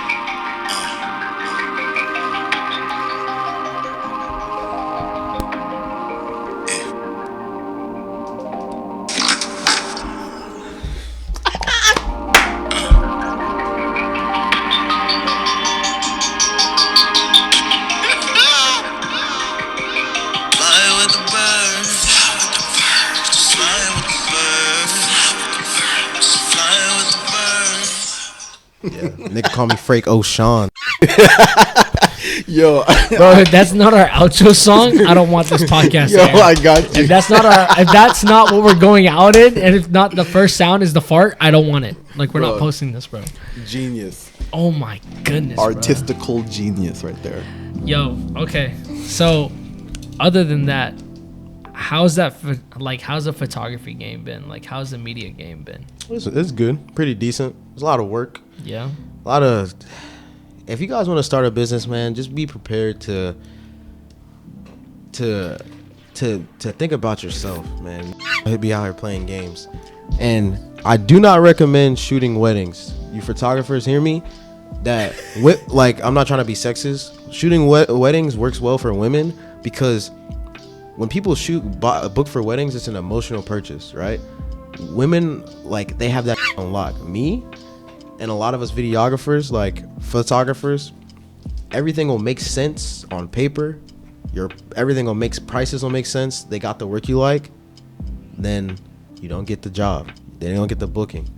Nigga call me Frake O'Shawn. Yo, bro, if that's not our outro song, I don't want this podcast. Yo, I got you. If that's not what we're going out in, and if not the first sound is the fart, I don't want it. Like, we're not posting this, bro. Genius. Oh my goodness. Artistical genius right there. Yo, okay. So, other than that, how's the photography game been? Like, how's the media game been? It's good. Pretty decent. It's a lot of work. Yeah. If you guys want to start a business, man, just be prepared to think about yourself, man. Be out here playing games. And I do not recommend shooting weddings. You photographers, hear me? I'm not trying to be sexist. Shooting weddings works well for women because when people book for weddings, it's an emotional purchase, right? Women, like, they have that on lock. Me and a lot of us videographers, like photographers, everything will make sense on paper, everything will prices will make sense. They got the work you like, then you don't get the job. They don't get the booking.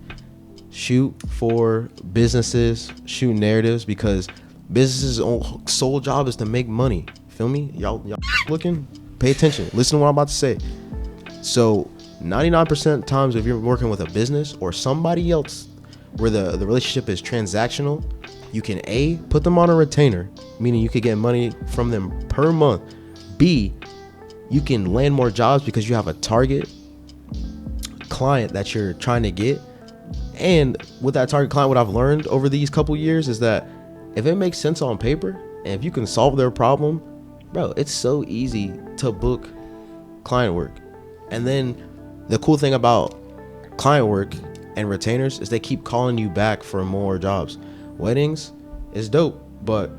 Shoot for businesses, shoot narratives, because businesses' sole job is to make money. Feel me? Y'all looking? Pay attention. Listen to what I'm about to say. So 99% of times if you're working with a business or somebody else where the relationship is transactional, you can A, put them on a retainer, meaning you could get money from them per month. B, you can land more jobs because you have a target client that you're trying to get. And with that target client, what I've learned over these couple years is that if it makes sense on paper and if you can solve their problem, bro, it's so easy to book client work. And then the cool thing about client work and retainers is they keep calling you back for more jobs. Weddings is dope, but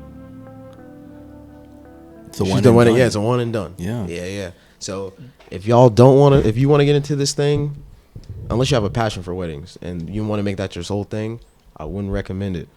it's a one and done. Yeah, it's a one and done. Yeah. So if you want to get into this thing, unless you have a passion for weddings and you want to make that your sole thing, I wouldn't recommend it.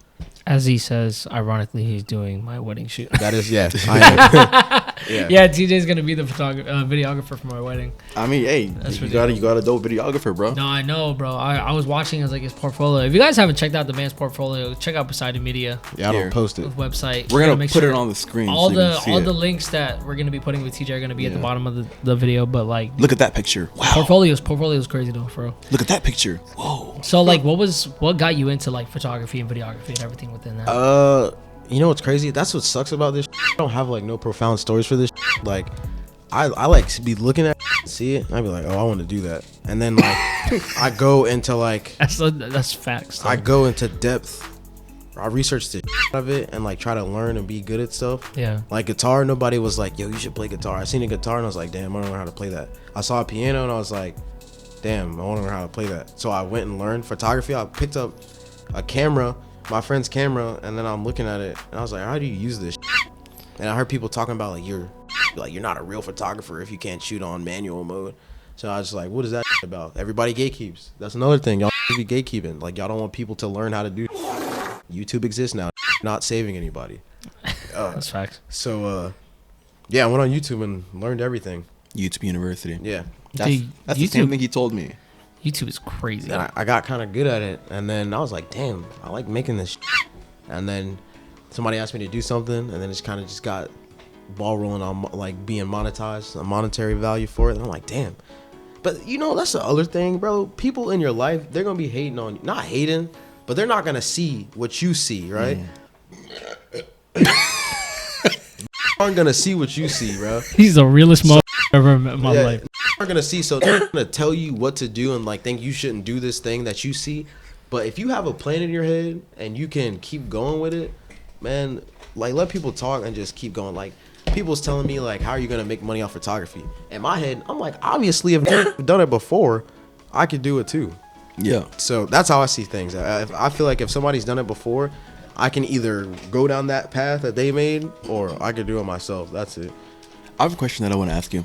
As he says, ironically, he's doing my wedding shoot. That is, yeah. I am. Yeah, TJ's gonna be the videographer for my wedding. I mean, hey, you got a dope videographer, bro. No, I know, bro. I was watching his portfolio. If you guys haven't checked out the man's portfolio, check out Poseidon Media. Yeah, I don't post it. Website. We're gonna put it on the screen. All the links that we're gonna be putting with TJ are gonna be at the bottom of the video. But look at that picture. Wow. Portfolio's crazy though, bro. Look at that picture. Whoa. So what got you into photography and videography and everything within that? You know what's crazy? That's what sucks about this. I don't have no profound stories for this. I like to be looking at see it and I'd be like, oh, I want to do that. And then I go into that's facts though. I go into depth. I research the of it and try to learn and be good at stuff. Yeah. Guitar, nobody was like, yo, you should play guitar. I seen a guitar and I was like, damn, I don't know how to play that. I saw a piano and I was like, damn, I want to learn how to play that. So I went and learned photography. I picked up a camera, my friend's camera, and then I'm looking at it and I was like, how do you use this? And I heard people talking about you're not a real photographer if you can't shoot on manual mode. So I was just like, what is that about? Everybody gatekeeps. That's another thing. Y'all be gatekeeping. Y'all don't want people to learn how to do. YouTube exists now. Not saving anybody. That's facts. So yeah, I went on YouTube and learned everything. YouTube University. Yeah. That's the same thing he told me. YouTube is crazy. And I got kind of good at it. And then I was like, damn, I like making this. And then somebody asked me to do something. And then it kind of just got ball rolling on being monetized, a monetary value for it. And I'm like, damn. But that's the other thing, bro. People in your life, they're going to be hating on you. Not hating, but they're not going to see what you see, right? Aren't going to see what you see, bro. He's the realest mother I've ever met in my life. Aren't going to see, so they're going to tell you what to do and think you shouldn't do this thing that you see. But if you have a plan in your head and you can keep going with it, man, let people talk and just keep going. People's telling me how are you going to make money off photography? In my head, I'm like, obviously if I've done it before, I could do it too. Yeah. So that's how I see things. I feel like if somebody's done it before, I can either go down that path that they made or I could do it myself. That's it. I have a question that I want to ask you.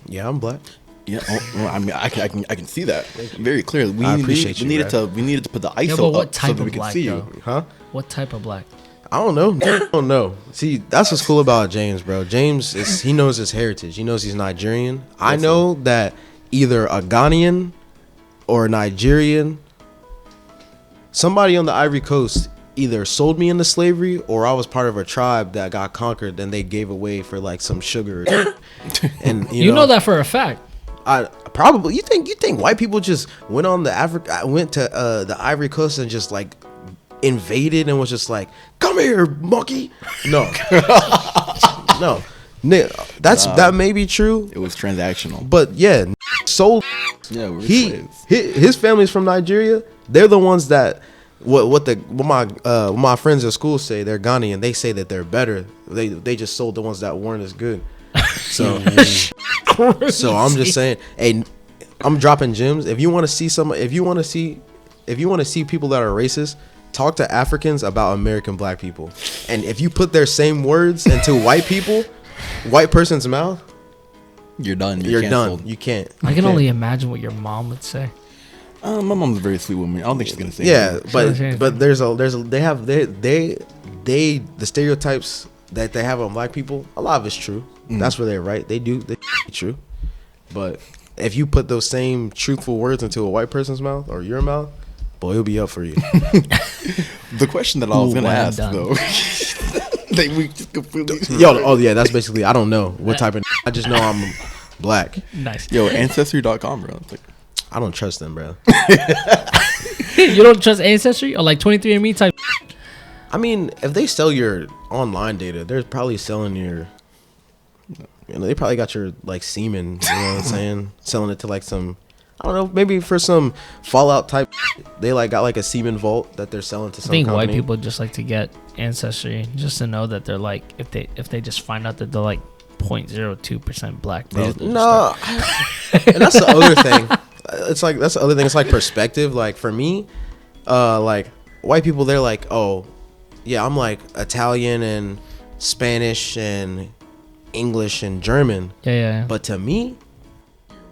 Yeah, I'm black. Yeah, I mean, I can see that very clearly. I appreciate you. We needed to put the ISO but what up type so that of we could black, see though? you. Huh? What type of black? I don't know. I don't know. See, that's what's cool about James, bro. James he knows his heritage. He knows he's Nigerian. I know that either a Ghanaian or a Nigerian, somebody on the Ivory Coast either sold me into slavery or I was part of a tribe that got conquered and they gave away for some sugar. And you know that for a fact. I probably you think white people just went to the Ivory Coast and just invaded and was just come here, monkey. No. No. That may be true. It was transactional. But yeah, sold. Yeah, we're slaves. His family's from Nigeria. They're the ones that what my friends at school say. They're Ghanaian. They say that they're better. They just sold the ones that weren't as good. So I'm just saying, hey, I'm dropping gems. If you want to see people that are racist, talk to Africans about American black people. And if you put their same words into white person's mouth, you're done. You're done. You can't. I can only imagine what your mom would say. My mom's a very sweet woman. I don't think she's gonna say yeah, anything. but the stereotypes that they have on black people, a lot of it's true. That's where they're right. They true. But if you put those same truthful words into a white person's mouth or your mouth, boy, it'll be up for you. The question that I was gonna ask though, we just completely that's basically, I don't know what type of. I just know I'm black. Nice. Yo, ancestry.com, bro. It's like, I don't trust them, bro. You don't trust Ancestry or like 23andMe type? I mean, if they sell your online data, they're probably selling your. They probably got your like semen. You know what I'm saying? Selling it to like some. I don't know, maybe for some Fallout type, they like got like a semen vault that they're selling to some company. White people just like to get Ancestry just to know that they're like, if they just find out that they're like 0.02% black, bro. No, and that's the other thing. It's like, that's the other thing. It's like perspective. Like for me, like white people, they're like, oh, yeah, I'm like Italian and Spanish and English and German. Yeah. But to me,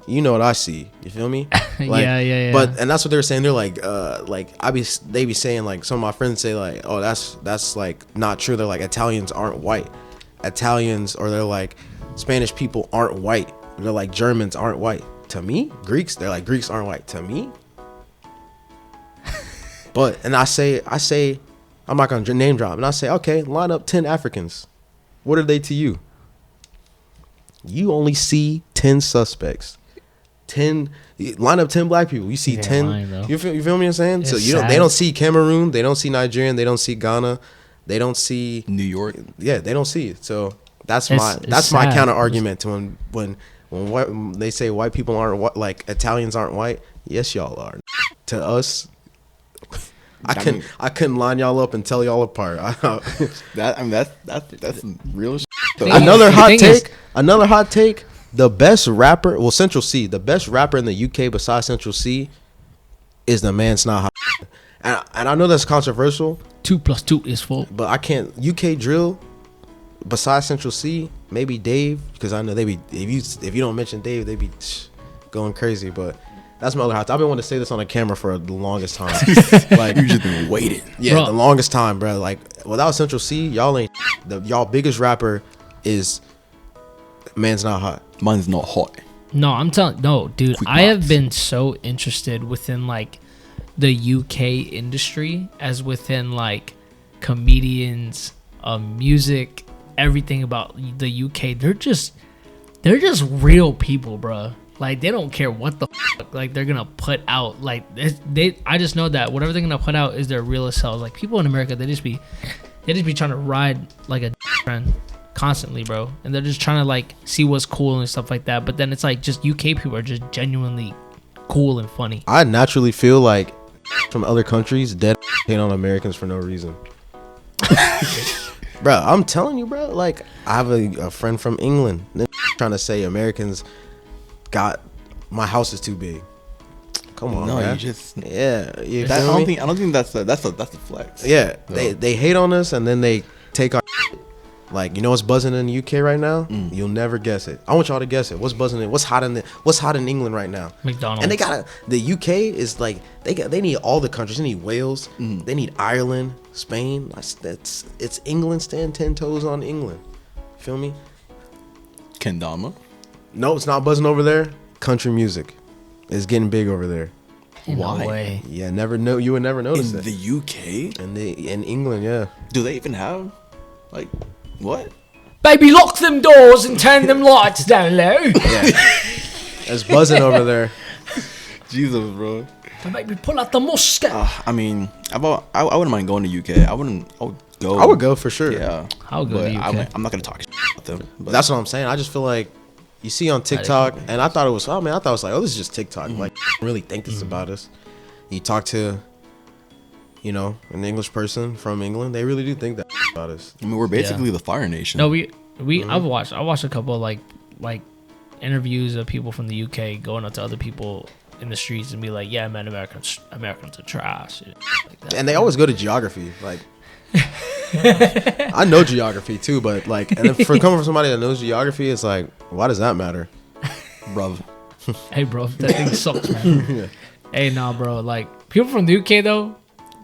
you know what I see. You feel me? Like, yeah. But and that's what they were saying. They're like they be saying, like, some of my friends say like, oh, that's like not true. They're like, Italians aren't white. Italians, or they're like, Spanish people aren't white. They're like, Germans aren't white. To me, Greeks, they're like, Greeks aren't white. To me, but and I say, I'm not gonna name drop, and I say, okay, line up 10 Africans. What are they to you? You only see 10 suspects. 10, line up 10 black people. You see 10. You feel me what I'm saying? It's so sad. They don't see Cameroon, they don't see Nigerian, they don't see Ghana, they don't see New York. Yeah, they don't see it. So that's It's my sad. counter argument to when they say white people aren't like Italians aren't white. Yes, y'all are. To us, I couldn't line y'all up and tell y'all apart. That's some real shit. Another hot take. The best rapper, well, Central C, the best rapper in the UK besides Central C is the Man's Not Hot. And I know that's controversial. 2 + 2 is 4. But I can't. UK drill, besides Central C, maybe Dave, because I know they be, if you don't mention Dave, they be going crazy. But that's my other hot. I've been wanting to say this on a camera for the longest time. Like, You just been waiting. Yeah, Bro. the longest time, bro. Like, without Central C, y'all ain't. Y'all biggest rapper is Man's Not Hot. Mine's not hot. No, I'm telling. No, dude, Quick I have box. been so interested within like the UK industry as within like comedians, music, everything about the UK. They're just real people, bro. Like, they don't care what the fuck, like, they're gonna put out. Like, I just know that whatever they're gonna put out is their realest selves. Like, people in America, they just be trying to ride like a trend constantly, bro, and they're just trying to like see what's cool and stuff like that. But then it's like, just UK people are just genuinely cool and funny. I naturally feel like from other countries dead hate on Americans for no reason. Bro, I'm telling you, bro. Like, I have a friend from England trying to say Americans got my house is too big. Come on, No, man. you just. Yeah, you I feel me? don't think that's a flex. Yeah, No. they hate on us and then they take our like, you know what's buzzing in the UK right now? You'll never guess it. I want y'all to guess it. What's buzzing in? What's hot in England right now? McDonald's. And the UK is like they need all the countries. They need Wales. They need Ireland, Spain. It's England. Stand 10 toes on England. Feel me? Kendama. No, it's not buzzing over there. Country music is getting big over there. No Why? way. Yeah, you would never notice In it. the UK? In England, yeah. Do they even have, like, what? Baby, lock them doors and turn them lights down low. It's buzzing over there. Jesus, bro. Baby, pull out the musket. I mean, I wouldn't mind going to UK. I would go. I would go for sure. Yeah. I'll go but to UK. I'm not gonna talk about them. But That's what I'm saying. I just feel like you see on TikTok, and I thought it was, this is just TikTok. Like, I really think this about us. You talk to, you know, an English person from England, they really do think that about us. I mean, we're basically the Fire Nation. No, I watched a couple of like interviews of people from the UK going up to other people in the streets and be like, yeah, man, Americans are trash. Like that. And they always go to geography. Like, I know geography too, but like, and if for coming from somebody that knows geography, it's like, why does that matter? bruv. Hey, bro, that thing sucks, man. Hey, nah, bro. Like, people from the UK though,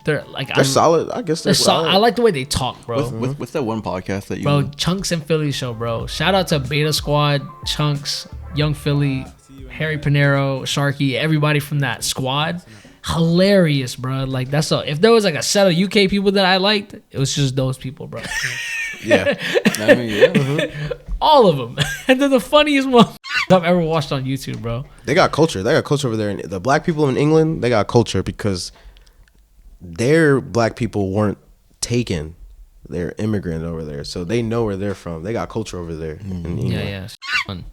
They're like They're solid. I guess they're solid. I like the way they talk, bro. What's that one podcast that you? Bro, Chunks and Philly show, bro. Shout out to Beta Squad, Chunks, Young Philly, Harry Panero, Sharky, everybody from that squad. Hilarious, bro. Like that's all. If there was like a set of UK people that I liked, it was just those people, bro. Yeah. I mean, yeah. All of them. And they're the funniest one I've ever watched on YouTube, bro. They got culture. They got culture over there. The black people in England, they got culture because their black people weren't taken. They're immigrant over there, so they know where they're from. They got culture over there. In England. Yeah. Fun.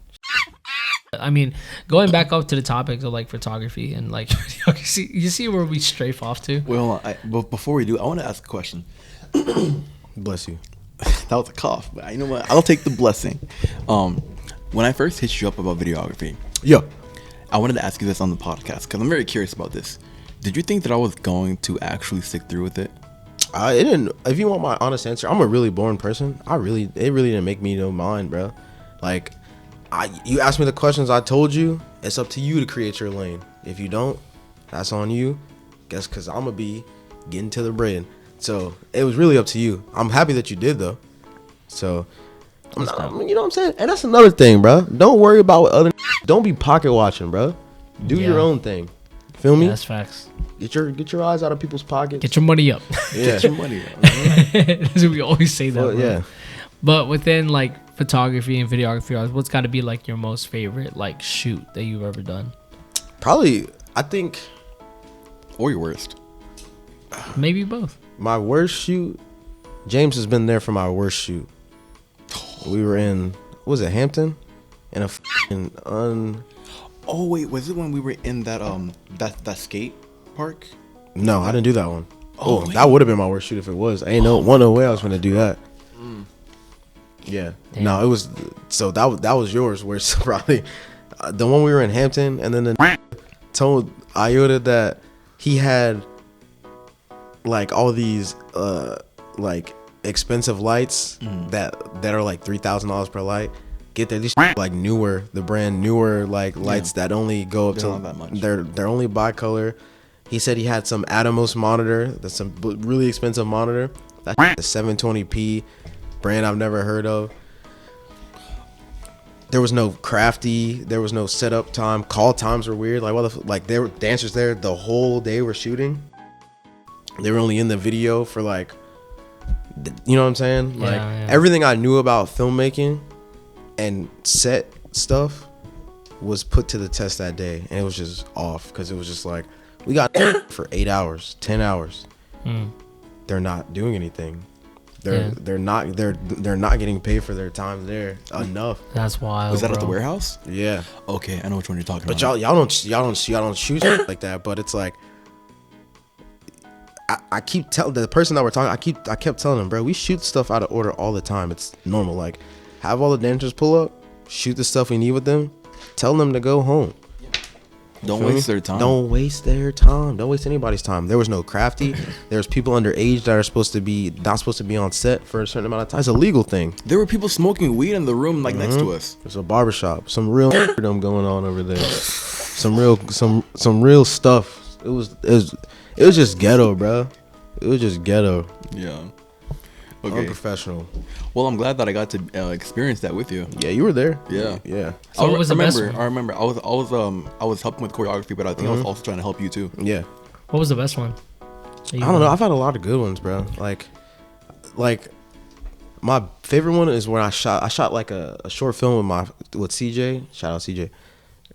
I mean, going back up to the topics of like photography and like you see where we strafe off to. Well, but before we do, I want to ask a question. Bless you. That was a cough, but you know what? I'll take the blessing. When I first hit you up about videography, Yeah. I wanted to ask you this on the podcast because I'm very curious about this. Did you think that I was going to actually stick through with it? It didn't. If you want my honest answer, I'm a really boring person. It really didn't make me no mind, bro. Like, you asked me the questions, I told you. It's up to you to create your lane. If you don't, that's on you. Guess because I'm gonna be getting to the bread. So it was really up to you. I'm happy that you did though. So, you know what I'm saying? And that's another thing, bro. Don't worry about what other. Don't be pocket watching, bro. Do your own thing. Feel me? Yeah, that's facts. Get your eyes out of people's pockets. Get your money up. Yeah. Get your money out. That's what we always say that. Well, bro. yeah. But within like photography and videography, what's got to be like your most favorite like shoot that you've ever done? Probably, I think Or your worst. Maybe both. my worst shoot. James has been there for my worst shoot. We were in, what was it, Hampton? In a fucking Oh wait, was it when we were in that that skate park? No, I didn't do that one. Oh, Oh, that would have been my worst shoot if it was. Ain't no way I was gonna do that. Yeah. Damn. No, it was. So that was yours. Where it's probably the one we were in Hampton, and then the told Iota that he had like all these like expensive lights that are like $3,000 per light. Get there, these like newer, the brand newer like lights that only go up They're to not that much. they're only bicolor. He said he had some Atomos monitor. That's some really expensive monitor. That's a 720p brand I've never heard of. There was no crafty. There was no setup time. Call times were weird. Like like there were dancers there the whole day were shooting. They were only in the video for like, you know what I'm saying? Yeah, Like yeah. everything I knew about filmmaking and set stuff was put to the test that day, and it was just off because it was just like we got for 8 hours, 10 hours. They're not doing anything. They're not getting paid for their time there enough. That's wild. Was that at the bro. warehouse? Yeah, Okay, I know which one you're talking but about. y'all don't shoot like that. But it's like I keep telling the person that we're talking. I kept telling him, bro, we shoot stuff out of order all the time. It's normal. Like have all the dancers pull up, shoot the stuff we need with them, tell them to go home. Don't Feel me? waste their time. Don't waste their time. Don't waste anybody's time. There was no crafty. There's people underage that are not supposed to be on set for a certain amount of time. It's a legal thing. There were people smoking weed in the room like next to us. There's a barbershop. Some real them going on over there. Some real stuff. It was just ghetto, bro. It was just ghetto. Yeah. Okay. Unprofessional. Well, I'm glad that I got to experience that with you. Yeah, you were there. Yeah. Yeah. So what was the best one? I remember. I was helping with choreography, but I think I was also trying to help you too. Yeah. What was the best one? I don't know. I've had a lot of good ones, bro. Like my favorite one is when I shot like a short film with CJ. Shout out CJ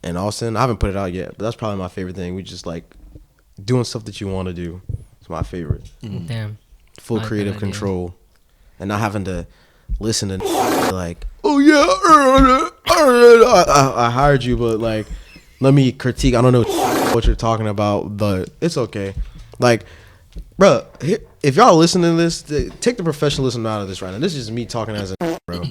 and Austin. I haven't put it out yet, but that's probably my favorite thing. We just like doing stuff that you want to do. It's my favorite. Damn. Full I like creative that idea. control, and not having to listen to like, oh yeah, I hired you, but like, let me critique. I don't know what you're talking about, but it's okay. Like, bro, if y'all listening to this, take the professionalism out of this right now. This is just me talking as a bro.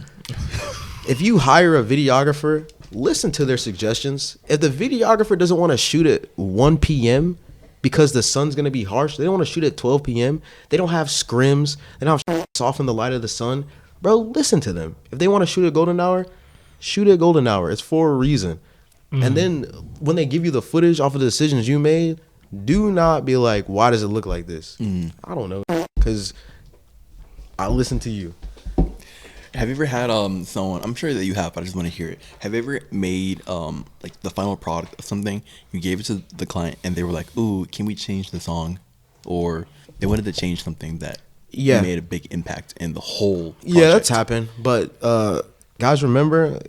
If you hire a videographer, listen to their suggestions. If the videographer doesn't want to shoot at 1 p.m. because the sun's going to be harsh, they don't want to shoot at 12 p.m. They don't have scrims. They don't have soften the light of the sun. Bro, listen to them. If they want to shoot at golden hour, shoot at golden hour. It's for a reason. And then when they give you the footage off of the decisions you made, do not be like, why does it look like this? I don't know, because I listen to you. Have you ever had someone? I'm sure that you have, but I just want to hear it. Have you ever made like the final product of something? You gave it to the client, and they were like, "Ooh, can we change the song?" Or they wanted to change something that made a big impact in the whole project. Yeah, that's happened. But guys, remember,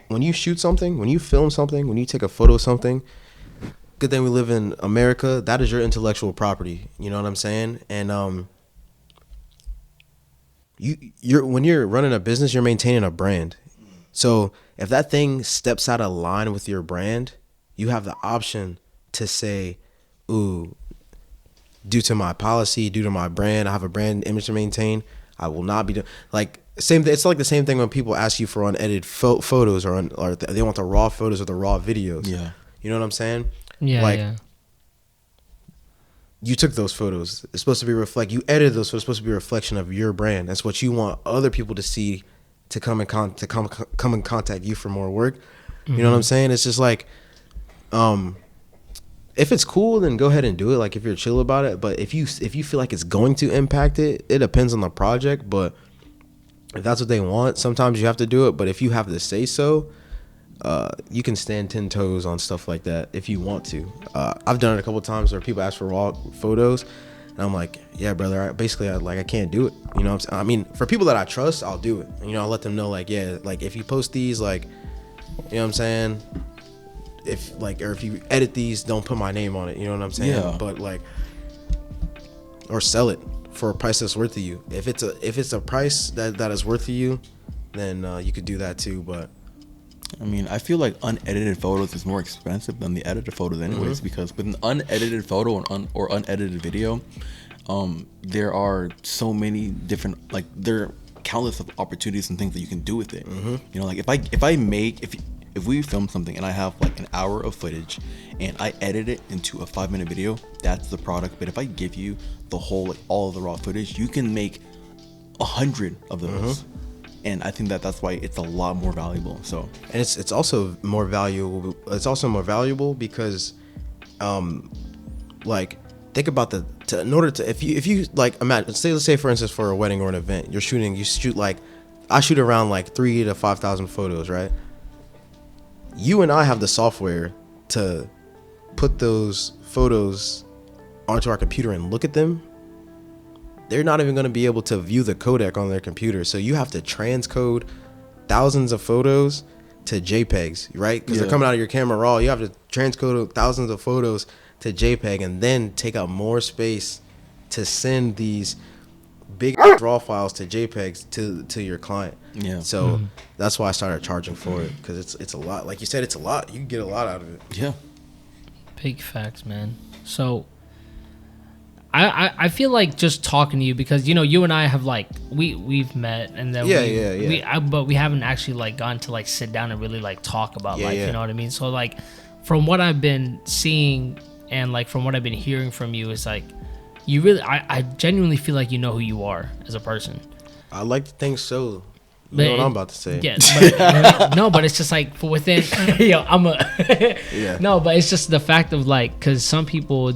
when you shoot something, when you film something, when you take a photo of something, good thing we live in America. That is your intellectual property. You know what I'm saying? And you're when you're running a business, you're maintaining a brand. So if that thing steps out of line with your brand, you have the option to say, "Ooh, due to my policy, due to my brand, I have a brand image to maintain. I will not be doing like same. It's like the same thing when people ask you for unedited photos or they want the raw photos or the raw videos. Yeah, you know what I'm saying? Yeah, like, yeah. You took those photos. It's supposed to be you edited those photos. It's supposed to be a reflection of your brand. That's what you want other people to see, to come in contact you for more work. You know what I'm saying? It's just like, if it's cool, then go ahead and do it. Like if you're chill about it. But if you feel like it's going to impact it, it depends on the project. But if that's what they want, sometimes you have to do it. But if you have to say so, you can stand 10 toes on stuff like that if you want to. I've done it a couple of times where people ask for raw photos, and I'm like, yeah, brother. I can't do it. You know what I'm saying? I mean, for people that I trust, I'll do it. You know, I'll let them know, like, yeah, like if you post these, like, you know what I'm saying? If you edit these, don't put my name on it. You know what I'm saying? Yeah. But like, or sell it for a price that's worth to you. If it's a price that is worth to you, then you could do that too. But I mean, I feel like unedited photos is more expensive than the edited photos anyways, because with an unedited photo or unedited video, there are so many different, like, there are countless of opportunities and things that you can do with it. You know, like if we film something and I have like an hour of footage and I edit it into a 5-minute video, that's the product. But if I give you the whole, like, all of the raw footage, you can make 100 of those. And I think that's why it's a lot more valuable. So, and it's also more valuable. It's also more valuable because, like, think about if you like imagine, let's say for instance for a wedding or an event, you shoot like, I shoot around like 3,000 to 5,000 photos, right? You and I have the software to put those photos onto our computer and look at them. They're not even going to be able to view the codec on their computer. So you have to transcode thousands of photos to JPEGs, right? Because they're coming out of your camera raw. You have to transcode thousands of photos to JPEG and then take up more space to send these big raw files to JPEGs to your client. Yeah. So that's why I started charging for it, because it's a lot. Like you said, it's a lot. You can get a lot out of it. Yeah. Big facts, man. So I feel like just talking to you, because, you know, you and I have like we've met, and then but we haven't actually like gone to like sit down and really like talk about life. You know what I mean? So like from what I've been seeing and like from what I've been hearing from you is like you really I genuinely feel like you know who you are as a person. I like to think so. You know what I'm about to say. Yeah, but, no, but it's just like for within. No, but it's just the fact of like, because some people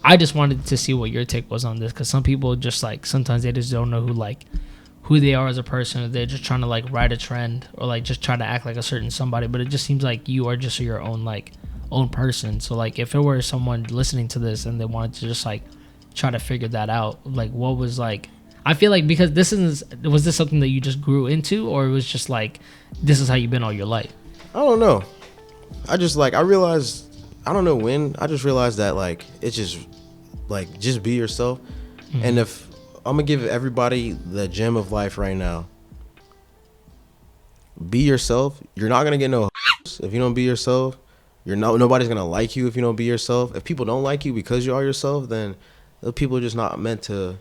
I just wanted to see what your take was on this, because some people just like sometimes they just don't know who they are as a person. They're just trying to like ride a trend or like just try to act like a certain somebody. But it just seems like you are just your own person. So like if it were someone listening to this and they wanted to just like try to figure that out, like what was like. I feel like, because was this something that you just grew into, or it was just like this is how you've been all your life? I don't know. I realized, I don't know when, I just realized that like it's just be yourself. And if I'm gonna give everybody the gem of life right now, be yourself. You're not gonna get no if you don't be yourself. Nobody's gonna like you if you don't be yourself. If people don't like you because you are yourself, then those people are just not meant to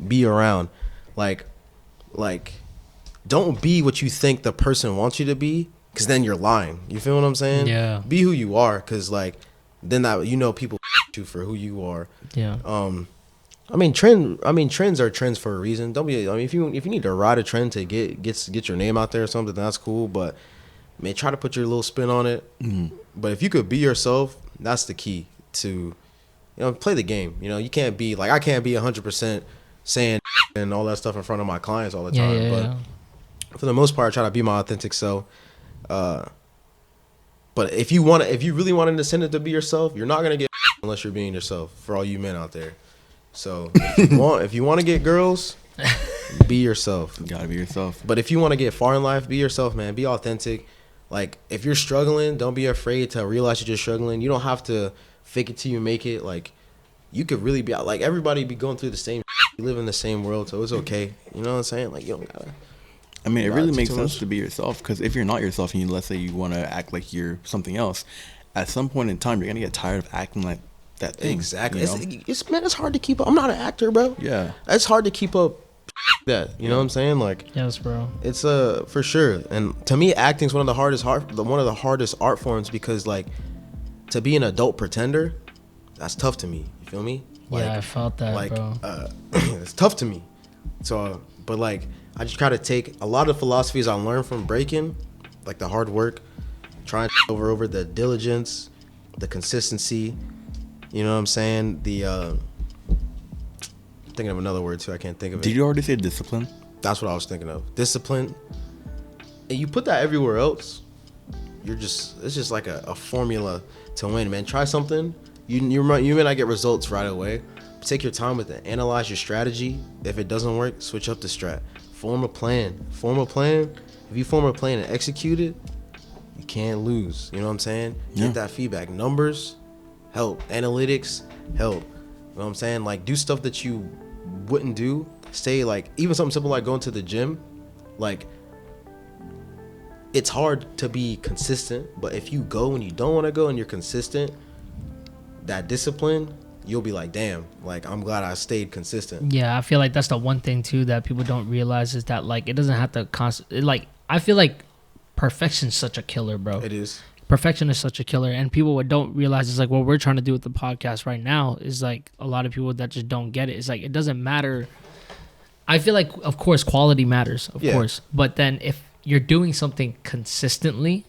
be around. Like don't be what you think the person wants you to be, because then you're lying. You feel what I'm saying? Yeah. Be who you are, because like then that, you know, people you for who you are. Yeah. I mean trends are trends for a reason. Don't be, I mean, if you need to ride a trend to get your name out there or something, that's cool, but man, try to put your little spin on it. But if you could be yourself, that's the key to play the game. You can't be like, I can't be 100% saying and all that stuff in front of my clients all the time. But for the most part, I try to be my authentic self. But if you really want an incentive to be yourself, you're not gonna get unless you're being yourself. For all you men out there, so if you want to get girls, be yourself. You gotta be yourself. But if you want to get far in life, be yourself, man. Be authentic. Like, if you're struggling, don't be afraid to realize you're just struggling. You don't have to fake it till you make it. Like, you could really be out. Like, everybody be going through the same. You live in the same world, so it's okay. You know what I'm saying? Like, you don't gotta. I mean, it really makes sense to be yourself, because if you're not yourself and let's say you want to act like you're something else, at some point in time you're gonna get tired of acting like that thing. Exactly. You know? It's hard to keep up. I'm not an actor, bro. Yeah. It's hard to keep up. That you know what I'm saying? Like, yes, bro. It's for sure. And to me, acting is one of the hardest art forms, because like, to be an adult pretender, that's tough to me. You feel me? Like, yeah, I felt that, like, bro. It's tough to me. So, but like, I just try to take a lot of philosophies I learned from breaking, like the hard work, trying over the diligence, the consistency. You know what I'm saying? Thinking of another word too. I can't think of it. Did you already say discipline? That's what I was thinking of. Discipline. And you put that everywhere else, it's just like a formula to win, man. Try something. You may not get results right away. Take your time with it. Analyze your strategy. If it doesn't work, switch up the strat. Form a plan. If you form a plan and execute it, you can't lose. You know what I'm saying? Yeah. Get that feedback. Numbers help. Analytics help. You know what I'm saying? Like, do stuff that you wouldn't do. Stay, like, even something simple like going to the gym. Like, it's hard to be consistent, but if you go when you don't want to go and you're consistent, that discipline, you'll be like, damn, like, I'm glad I stayed consistent. Yeah, I feel like that's the one thing too that people don't realize, is that like, it doesn't have to like, I feel like perfection's such a killer, bro. It is. Perfection is such a killer, and people what don't realize is like what we're trying to do with the podcast right now is like, a lot of people that just don't get it. It's like, it doesn't matter. I feel like, of course, quality matters, of course, but then if you're doing something consistently,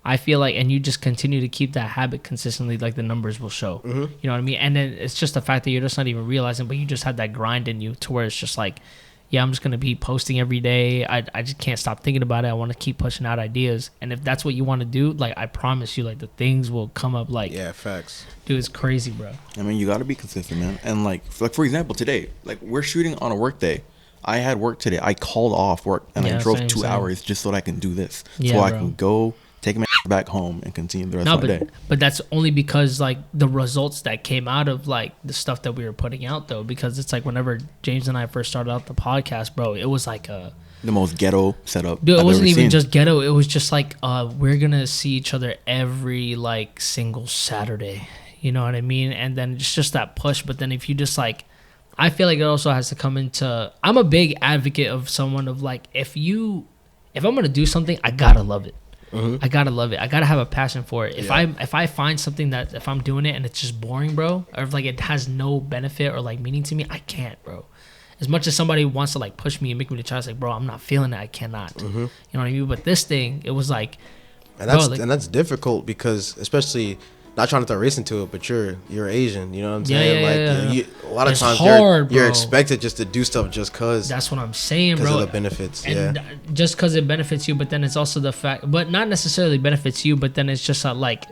I feel like, and you just continue to keep that habit consistently, like, the numbers will show. Mm-hmm. You know what I mean? And then it's just the fact that you're just not even realizing, but you just had that grind in you to where it's just like, yeah, I'm just going to be posting every day. I just can't stop thinking about it. I want to keep pushing out ideas. And if that's what you want to do, like, I promise you, like, the things will come up. Like, yeah, facts. Dude, it's crazy, bro. I mean, you got to be consistent, man. And like for example, today, like, we're shooting on a work day. I had work today. I called off work and I drove 2 hours just so that I can do this. So I can go take my back home and continue the rest of my day. But that's only because, like, the results that came out of, like, the stuff that we were putting out, though, because it's like, whenever James and I first started out the podcast, bro, it was like the most ghetto setup. Dude, it wasn't even just ghetto. It was just like, we're gonna see each other every, like, single Saturday. You know what I mean? And then it's just that push. But then if you just, like, I feel like it also has to come into, I'm a big advocate of someone of, like, if I'm gonna do something, I gotta love it. Mm-hmm. I gotta love it. I gotta have a passion for it. If I find something that, if I'm doing it and it's just boring, bro, or if, like, it has no benefit or, like, meaning to me, I can't, bro. As much as somebody wants to, like, push me and make me to try, it's like, bro, I'm not feeling it. I cannot. Mm-hmm. You know what I mean? But this thing, it was like, and that's difficult, because especially, not trying to throw race into it, but you're Asian, you know what I'm saying? A lot of times you're expected just to do stuff just cause. That's what I'm saying, bro. Because of the benefits, and just because it benefits you, but then it's also the fact, but not necessarily benefits you, but then it's just like,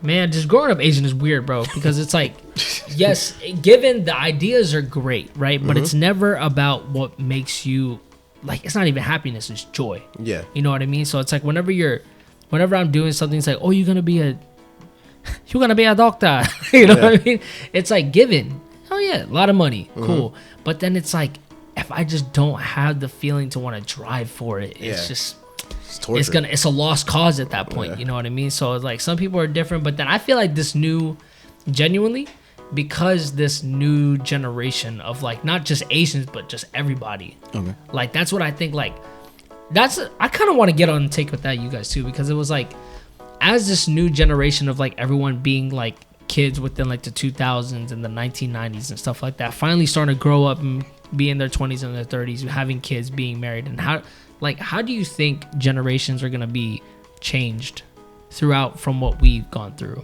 man, just growing up Asian is weird, bro, because it's like, yes, given the ideas are great, right? But it's never about what makes you, like, it's not even happiness, it's joy. Yeah. You know what I mean? So it's like, whenever I'm doing something, it's like, oh, you're gonna be a doctor. You know what I mean? It's like, given, oh yeah, a lot of money, cool. But then it's like, if I just don't have the feeling to want to drive for it, it's just, it's torture. It's a lost cause at that point. You know what I mean? So it's like, some people are different, but then I feel like this new, genuinely, because this new generation of, like, not just Asians but just everybody. Okay. Like, that's what I think. Like, I kind of want to get on and take with that, you guys, too, because it was like, as this new generation of, like, everyone being, like, kids within, like, the 2000s and the 1990s and stuff like that, finally starting to grow up and be in their 20s and their 30s, having kids, being married, and how do you think generations are going to be changed throughout from what we've gone through?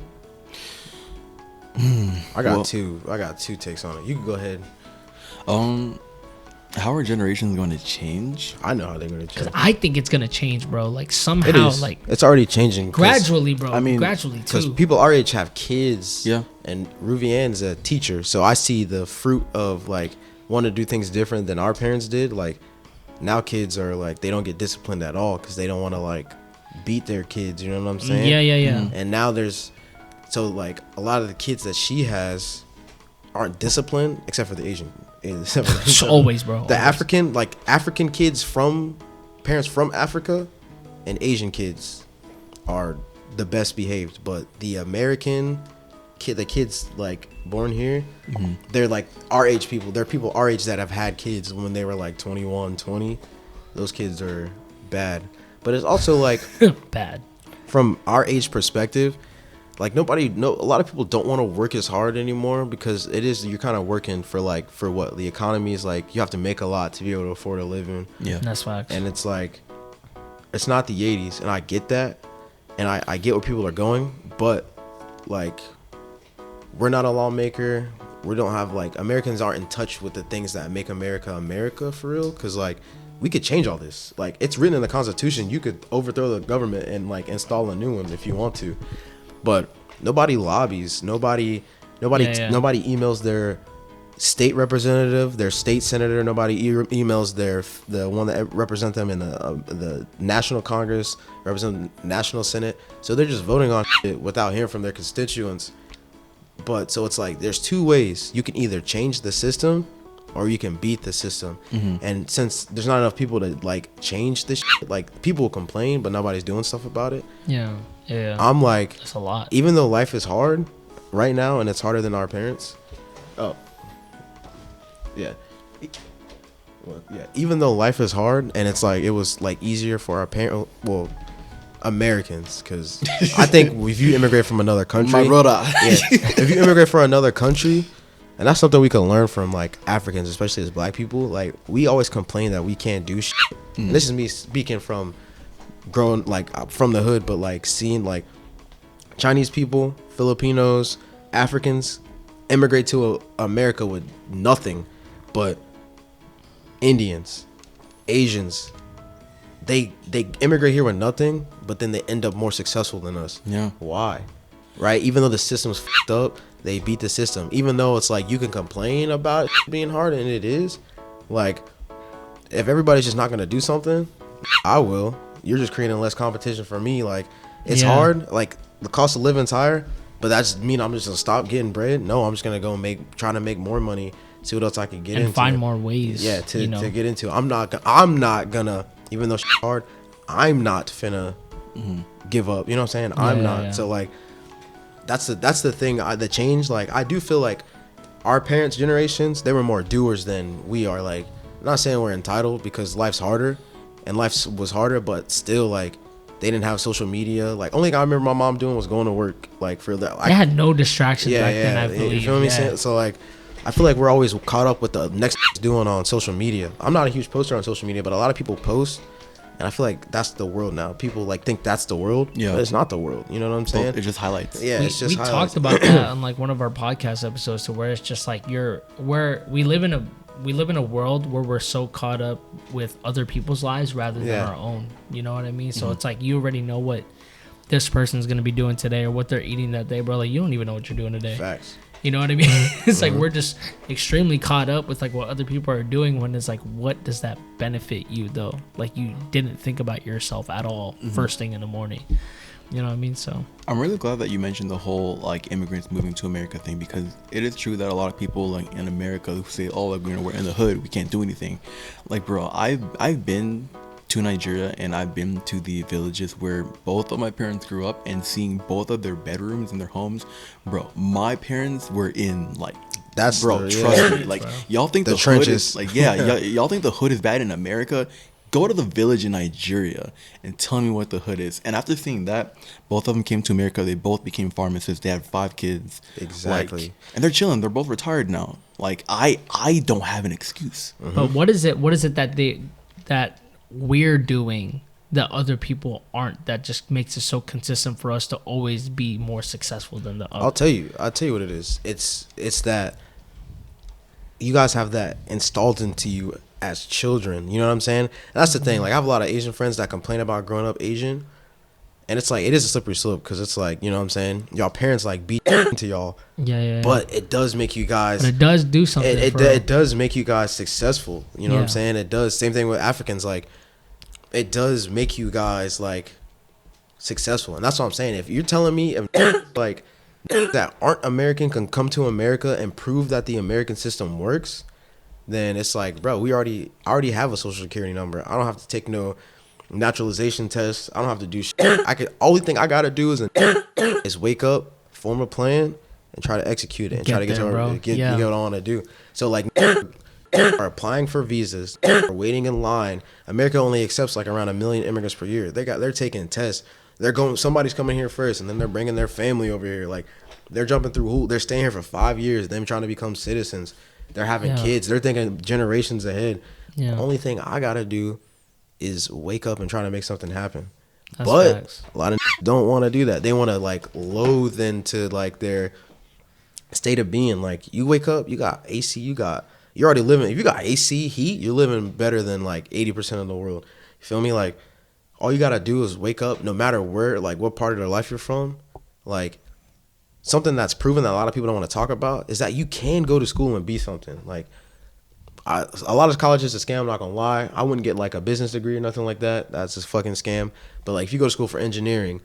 I got two takes on it. You can go ahead. How are generations going to change? I know how they're going to change. Because I think it's gonna change, bro. Like somehow, like it's already changing gradually, bro. I mean, gradually because too. people our age have kids. Yeah. And Ruvian's a teacher, so I see the fruit of like wanting to do things different than our parents did. Like now, kids are like they don't get disciplined at all because they don't want to like beat their kids. You know what I'm saying? Yeah. And now so like a lot of the kids that she has aren't disciplined except for the Asian. Always, bro. The African kids from parents from Africa and Asian kids are the best behaved, but the American the kids like born here, they're like our age people. They're people our age that have had kids when they were like 21, 20. Those kids are bad. But it's also like bad from our age perspective. Like a lot of people don't want to work as hard anymore because you're kind of working for what the economy is like. You have to make a lot to be able to afford a living. Yeah, that's facts. And it's like, it's not the 80s, and I get that, and I get where people are going, but like, we're not a lawmaker. We don't have Americans aren't in touch with the things that make America America for real. Because like, we could change all this. Like, it's written in the Constitution. You could overthrow the government and like install a new one if you want to. But nobody lobbies. Nobody emails their state representative, their state senator. Nobody emails the one that represent them in the national Congress, represent the national Senate. So they're just voting on it without hearing from their constituents. But so it's like there's two ways. You can either change the system or you can beat the system. And since there's not enough people to like change this shit, like people will complain, but nobody's doing stuff about it. Yeah. I'm like, that's a lot. Even though life is hard right now and it's harder than our parents. Oh, yeah. Well, yeah. Even though life is hard and it's like it was like easier for our parents, well, Americans, because I think if you immigrate from another country, my brother, if you immigrate from another country, and that's something we can learn from like Africans, especially as Black people. Like we always complain that we can't do shit. And this is me speaking from growing like from the hood, but like seeing like Chinese people, Filipinos, Africans immigrate to America with nothing, but Indians, Asians, they immigrate here with nothing, but then they end up more successful than us. Yeah. Why? Right? Even though the system's fucked up, they beat the system. Even though it's like you can complain about it being hard, and it is. Like, if everybody's just not gonna do something, I will. You're just creating less competition for me. Like, it's hard. Like, the cost of living's higher, but that just mean I'm just gonna stop getting bread? No, I'm just gonna go try to make more money, see what else I can get into. And find more ways. Yeah, to get into. I'm not gonna, even though shit's hard, I'm not finna give up. You know what I'm saying? I'm not. Yeah. So like, that's the thing. The change. Like, I do feel like our parents' generations, they were more doers than we are. Like, I'm not saying we're entitled because life's harder, and life was harder, but still like, they didn't have social media. Like, only thing I remember my mom doing was going to work. Like, for that, they had no distractions back then. I believe. You feel me? So like, I feel like we're always caught up with the next doing on social media. I'm not a huge poster on social media, but a lot of people post, and I feel like that's the world now. People like think that's the world, but it's not the world. You know what I'm saying? It's just highlights. Yeah, it's just highlights. We talked about that on like one of our podcast episodes, to where it's just like we live in a world where we're so caught up with other people's lives rather than our own. You know what I mean? So it's like you already know what this person's gonna be doing today or what they're eating that day, bro. Like, you don't even know what you're doing today. Facts. You know what I mean? It's like we're just extremely caught up with like what other people are doing, when it's like, what does that benefit you though? Like, you didn't think about yourself at all first thing in the morning. You know what I mean? So I'm really glad that you mentioned the whole like immigrants moving to America thing, because it is true that a lot of people like in America who say, oh, like, we're in the hood, we can't do anything. Like, bro, I've been to Nigeria, and I've been to the villages where both of my parents grew up, and seeing both of their bedrooms in their homes, bro. My parents were in like, that's bro, trust me, like, y'all think the trenches. Hood is like, y'all think the hood is bad in America? Go to the village in Nigeria and tell me what the hood is. And after seeing that, both of them came to America. They both became pharmacists. They had 5 kids. Exactly. Like, and they're chilling. They're both retired now. Like, I don't have an excuse. But what is it that we're doing that other people aren't, that just makes it so consistent for us to always be more successful than the other? I'll tell you what it is. It's that you guys have that installed into you as children. You know what I'm saying? And that's the thing. Like, I have a lot of Asian friends that complain about growing up Asian, and it's like, it is a slippery slope, because it's like, you know what I'm saying, y'all parents like beat into y'all. Yeah. But it does make you guys. But it does do something. It does make you guys successful. You know what I'm Yeah. saying? It does. Same thing with Africans. Like, it does make you guys like successful, and that's what I'm saying. If you're telling me like that aren't American can come to America and prove that the American system works, then it's like, bro, I already have a social security number. I don't have to take no naturalization tests. I don't have to do shit. Only thing I gotta do is wake up, form a plan, and try to execute it, and try to get what I want to do. So like, are applying for visas, are waiting in line. America only accepts like around 1 million immigrants per year. They're taking tests. Somebody's coming here first, and then they're bringing their family over here. Like, they're jumping through they're staying here for 5 years, them trying to become citizens. They're having kids. They're thinking generations ahead. The only thing I gotta do is wake up and try to make something happen. But facts. A lot of don't want to do that. They want to like loathe into like their state of being. Like, you wake up, you got AC, you're already living. If you got AC, heat, you're living better than like 80% of the world. You feel me? Like, all you gotta do is wake up, no matter where, like what part of their life you're from. Like, something that's proven that a lot of people don't want to talk about is that you can go to school and be something. Like, a lot of colleges is a scam, I'm not gonna lie. I wouldn't get like a business degree or nothing like that. That's just fucking scam. But like, if you go to school for engineering,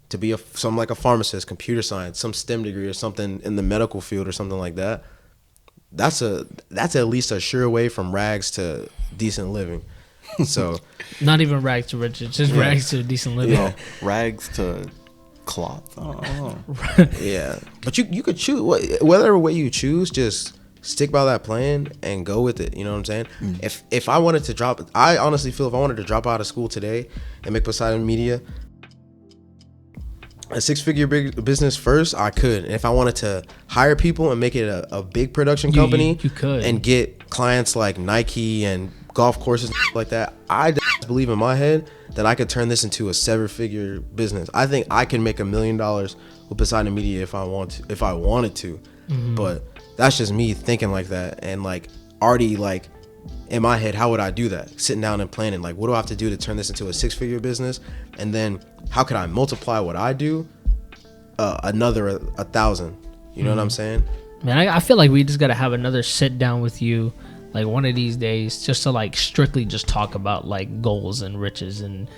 to be some like a pharmacist, computer science, some STEM degree or something in the medical field or something like that, that's at least a sure way from rags to decent living. So not even rags to riches, just rags to decent living. Yeah. Rags to cloth. Oh. Yeah, but you could choose whatever way you choose. Just stick by that plan and go with it. You know what I'm saying? If I wanted to drop, I honestly feel if I wanted to drop out of school today and make Poseidon Media a 6-figure big business first, I could. And if I wanted to hire people and make it a big production company, you could, and get clients like Nike and golf courses and like that, I believe in my head that I could turn this into a 7-figure business. I think I can make $1 million with Poseidon Media if I wanted to. But that's just me thinking like that, and like already like in my head, how would I do that? Sitting down and planning, like, what do I have to do to turn this into a 6-figure business? And then how could I multiply what I do another 1,000? You know what I'm saying? Man, I feel like we just gotta have another sit down with you, like one of these days, just to like strictly just talk about like goals and riches and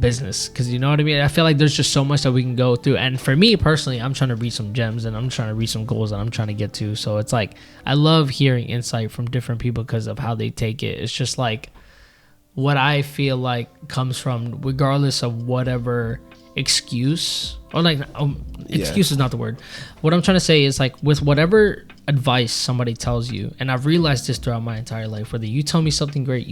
business, because you know what I mean. I feel like there's just so much that we can go through, and for me personally, I'm trying to reach some gems and I'm trying to reach some goals that I'm trying to get to. So it's like, I love hearing insight from different people because of how they take it. It's just like what I feel like comes from, regardless of whatever excuse, or like excuse is not the word. What I'm trying to say is, like, with whatever advice somebody tells you, and I've realized this throughout my entire life, whether you tell me something great,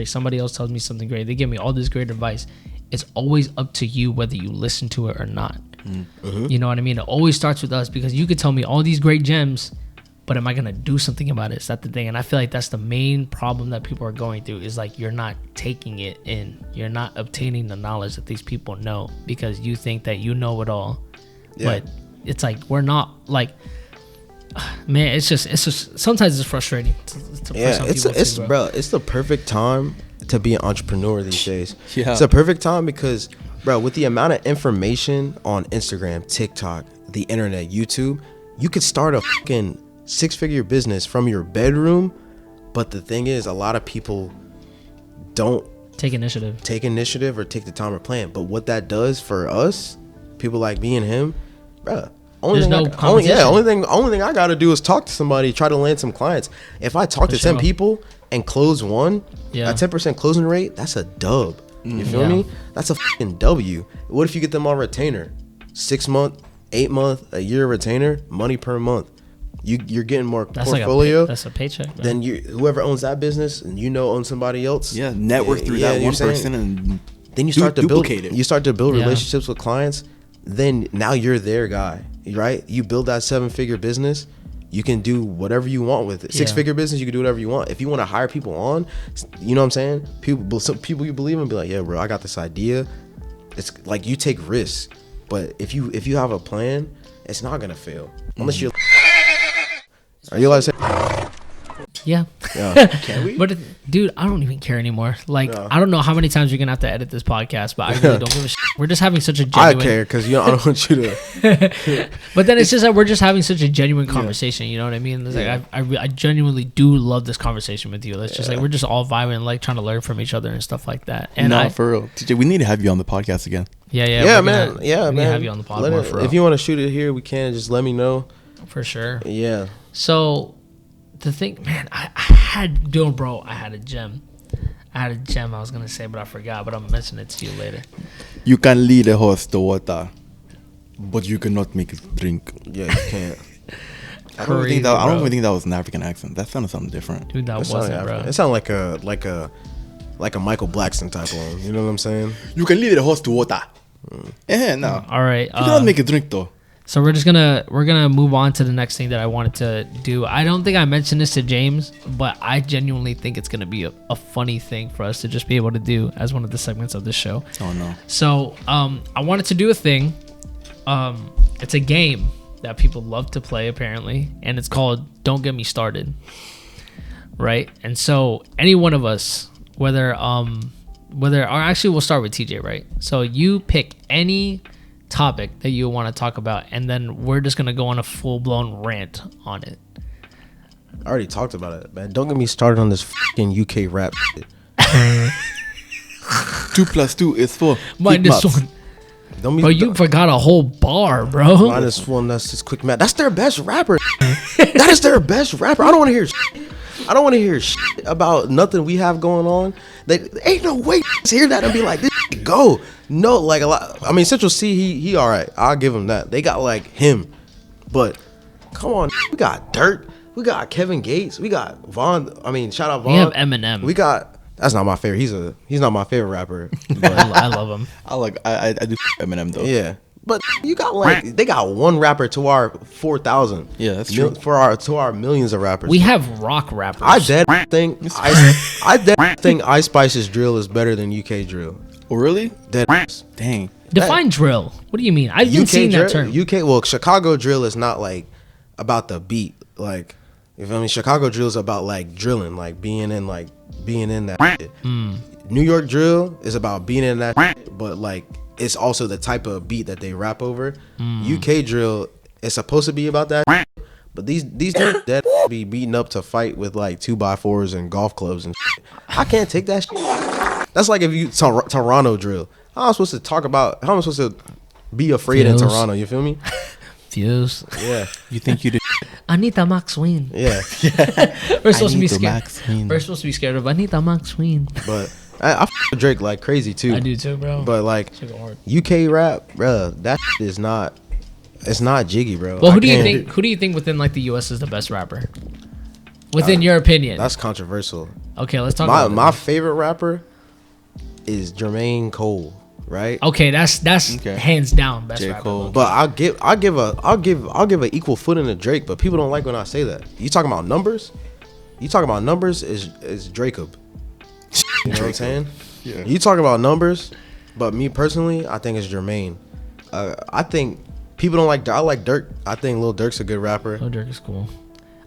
somebody else tells me something great, they give me all this great advice, it's always up to you whether you listen to it or not. You know what I mean? It always starts with us, because you could tell me all these great gems, but am I gonna do something about it? Is that the thing? And I feel like that's the main problem that people are going through, is like, you're not taking it in, you're not obtaining the knowledge that these people know, because you think that you know it all. But it's like, we're not. Like, man, it's just sometimes it's frustrating it's the perfect time to be an entrepreneur these days. It's a perfect time because, bro, with the amount of information on Instagram, TikTok, the internet, YouTube, you could start a fucking 6-figure business from your bedroom. But the thing is, a lot of people don't take initiative or take the time or plan. But what that does for us, people like me and him, bro, only thing I gotta do is talk to somebody, try to land some clients. If I talk to 10 people and close one, a 10% closing rate, that's a dub. You feel me? That's a fucking W. What if you get them on retainer? 6 month, 8 month, a year retainer, money per month. You're getting more portfolio. That's a paycheck. Then whoever owns that business, and owns somebody else. Yeah, network through that one person, and then you start to build. It. You start to build relationships with clients. Then now you're their guy, right? You build that 7-figure business. you can do whatever you want with it. Six-figure business, you can do whatever you want. If you want to hire people on, you know what I'm saying? Some people you believe in be like, yeah, bro, I got this idea. It's like you take risks, but if you have a plan, it's not gonna fail unless you're. Are you allowed to say? Yeah. Can we? But dude, I don't even care anymore. Like, I don't know how many times you're gonna have to edit this podcast, but I really don't give a shit. We're just having such a genuine. I care because I don't want you to. But then it's just that we're just having such a genuine conversation. You know what I mean? It's like I genuinely do love this conversation with you. It's just like we're just all vibing, like trying to learn from each other and stuff like that. And for real, TJ, we need to have you on the podcast again. Yeah, man. We need to have you on the pod more for real. If you want to shoot it here, we can. Just let me know. For sure. Yeah. So the thing, man, I had a gem. I was gonna say, but I forgot. But I'm mentioning it to you later. You can lead a horse to water, but you cannot make it drink. Yeah, you can't. I don't even think that was an African accent. That sounded something different. Dude, that wasn't, bro. It sounded like a Michael Blackson type one. You know what I'm saying? You can lead a horse to water. No. All right. You cannot make it drink though. So we're gonna move on to the next thing that I wanted to do. I don't think I mentioned this to James, but I genuinely think it's gonna be a funny thing for us to just be able to do as one of the segments of this show. Oh no. So I wanted to do a thing. It's a game that people love to play apparently, and it's called Don't Get Me Started. Right? And so any one of us, whether or actually we'll start with TJ, right? So you pick any topic that you want to talk about, and then we're just gonna go on a full-blown rant on it. I already talked about it, man. Don't get me started on this fucking UK rap shit. 2 + 2 is 4. Minus one. Bro, you forgot a whole bar, bro. Minus one, that's just quick math. That's their best rapper. That is their best rapper. I don't want to hear shit. I don't want to hear shit about nothing we have going on. They ain't no way to hear that and be like, this go. No, like a lot. I mean, Central C, he all right. I'll give him that. They got like him, but come on, we got Dirt. We got Kevin Gates. We got Vaughn. I mean, shout out Vaughn. We have Eminem. We got. That's not my favorite. He's not my favorite rapper. But I love him. I do Eminem though. Yeah. But you got they got one rapper to our 4,000. Yeah, that's true. To our millions of rappers. We have rock rappers. I think Ice Spice's drill is better than UK drill. Oh really? Dang. Define drill. What do you mean? I've been seeing that term. Well, Chicago drill is not like about the beat. Like, you feel me? Chicago drill is about like drilling, like being in that shit. New York drill is about being in that shit, but like it's also the type of beat that they rap over. UK drill is supposed to be about that shit, but these dead be beating up to fight with like 2x4s and golf clubs and shit. I can't take that shit. That's like if you Toronto drill. How am I supposed to be afraid in Toronto? You feel me? Fuse. Yeah. You think you did? Anita McSween. Yeah. We're supposed to be scared. We're supposed to be scared of Anita McSween. But I f with Drake like crazy too. I do too, bro. But like UK rap, bro, that is not. It's not jiggy, bro. Well, who do you think within like the US is the best rapper? Within your opinion? That's controversial. Okay, let's talk about my favorite rapper is Jermaine Cole, right? Okay, that's hands down best J. rapper. Cole. But I'll give an equal footing to Drake, but people don't like when I say that. You talking about numbers? Is Dracob. You know what I'm saying? Yeah. You talking about numbers, but me personally, I think it's Jermaine. I think people don't like. I like Dirk. I think Lil Durk's a good rapper. Lil Durk is cool.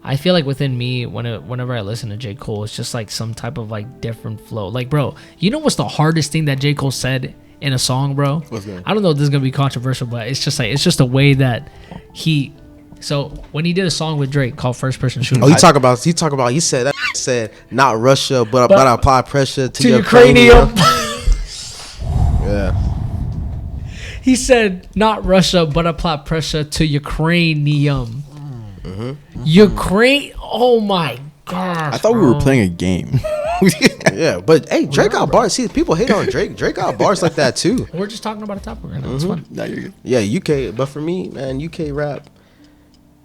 I feel like within me, whenever I listen to J. Cole, it's just like some type of like different flow. Like, bro, you know what's the hardest thing that J. Cole said in a song, bro? What's that? I don't know if this is gonna be controversial, but it's just a way that he. So when he did a song with Drake called First Person Shooter. Oh, he said not Russia, but I apply pressure to your cranium. Yeah. He said not Russia, but apply pressure to your cranium. Ukraine. Oh my gosh. I thought we were playing a game. Yeah, but hey, Drake got bars. See, people hate on Drake. Drake got bars like that too. We're just talking about a topic right now. It's fun. No, you're good. Yeah, UK. But for me, man, UK rap.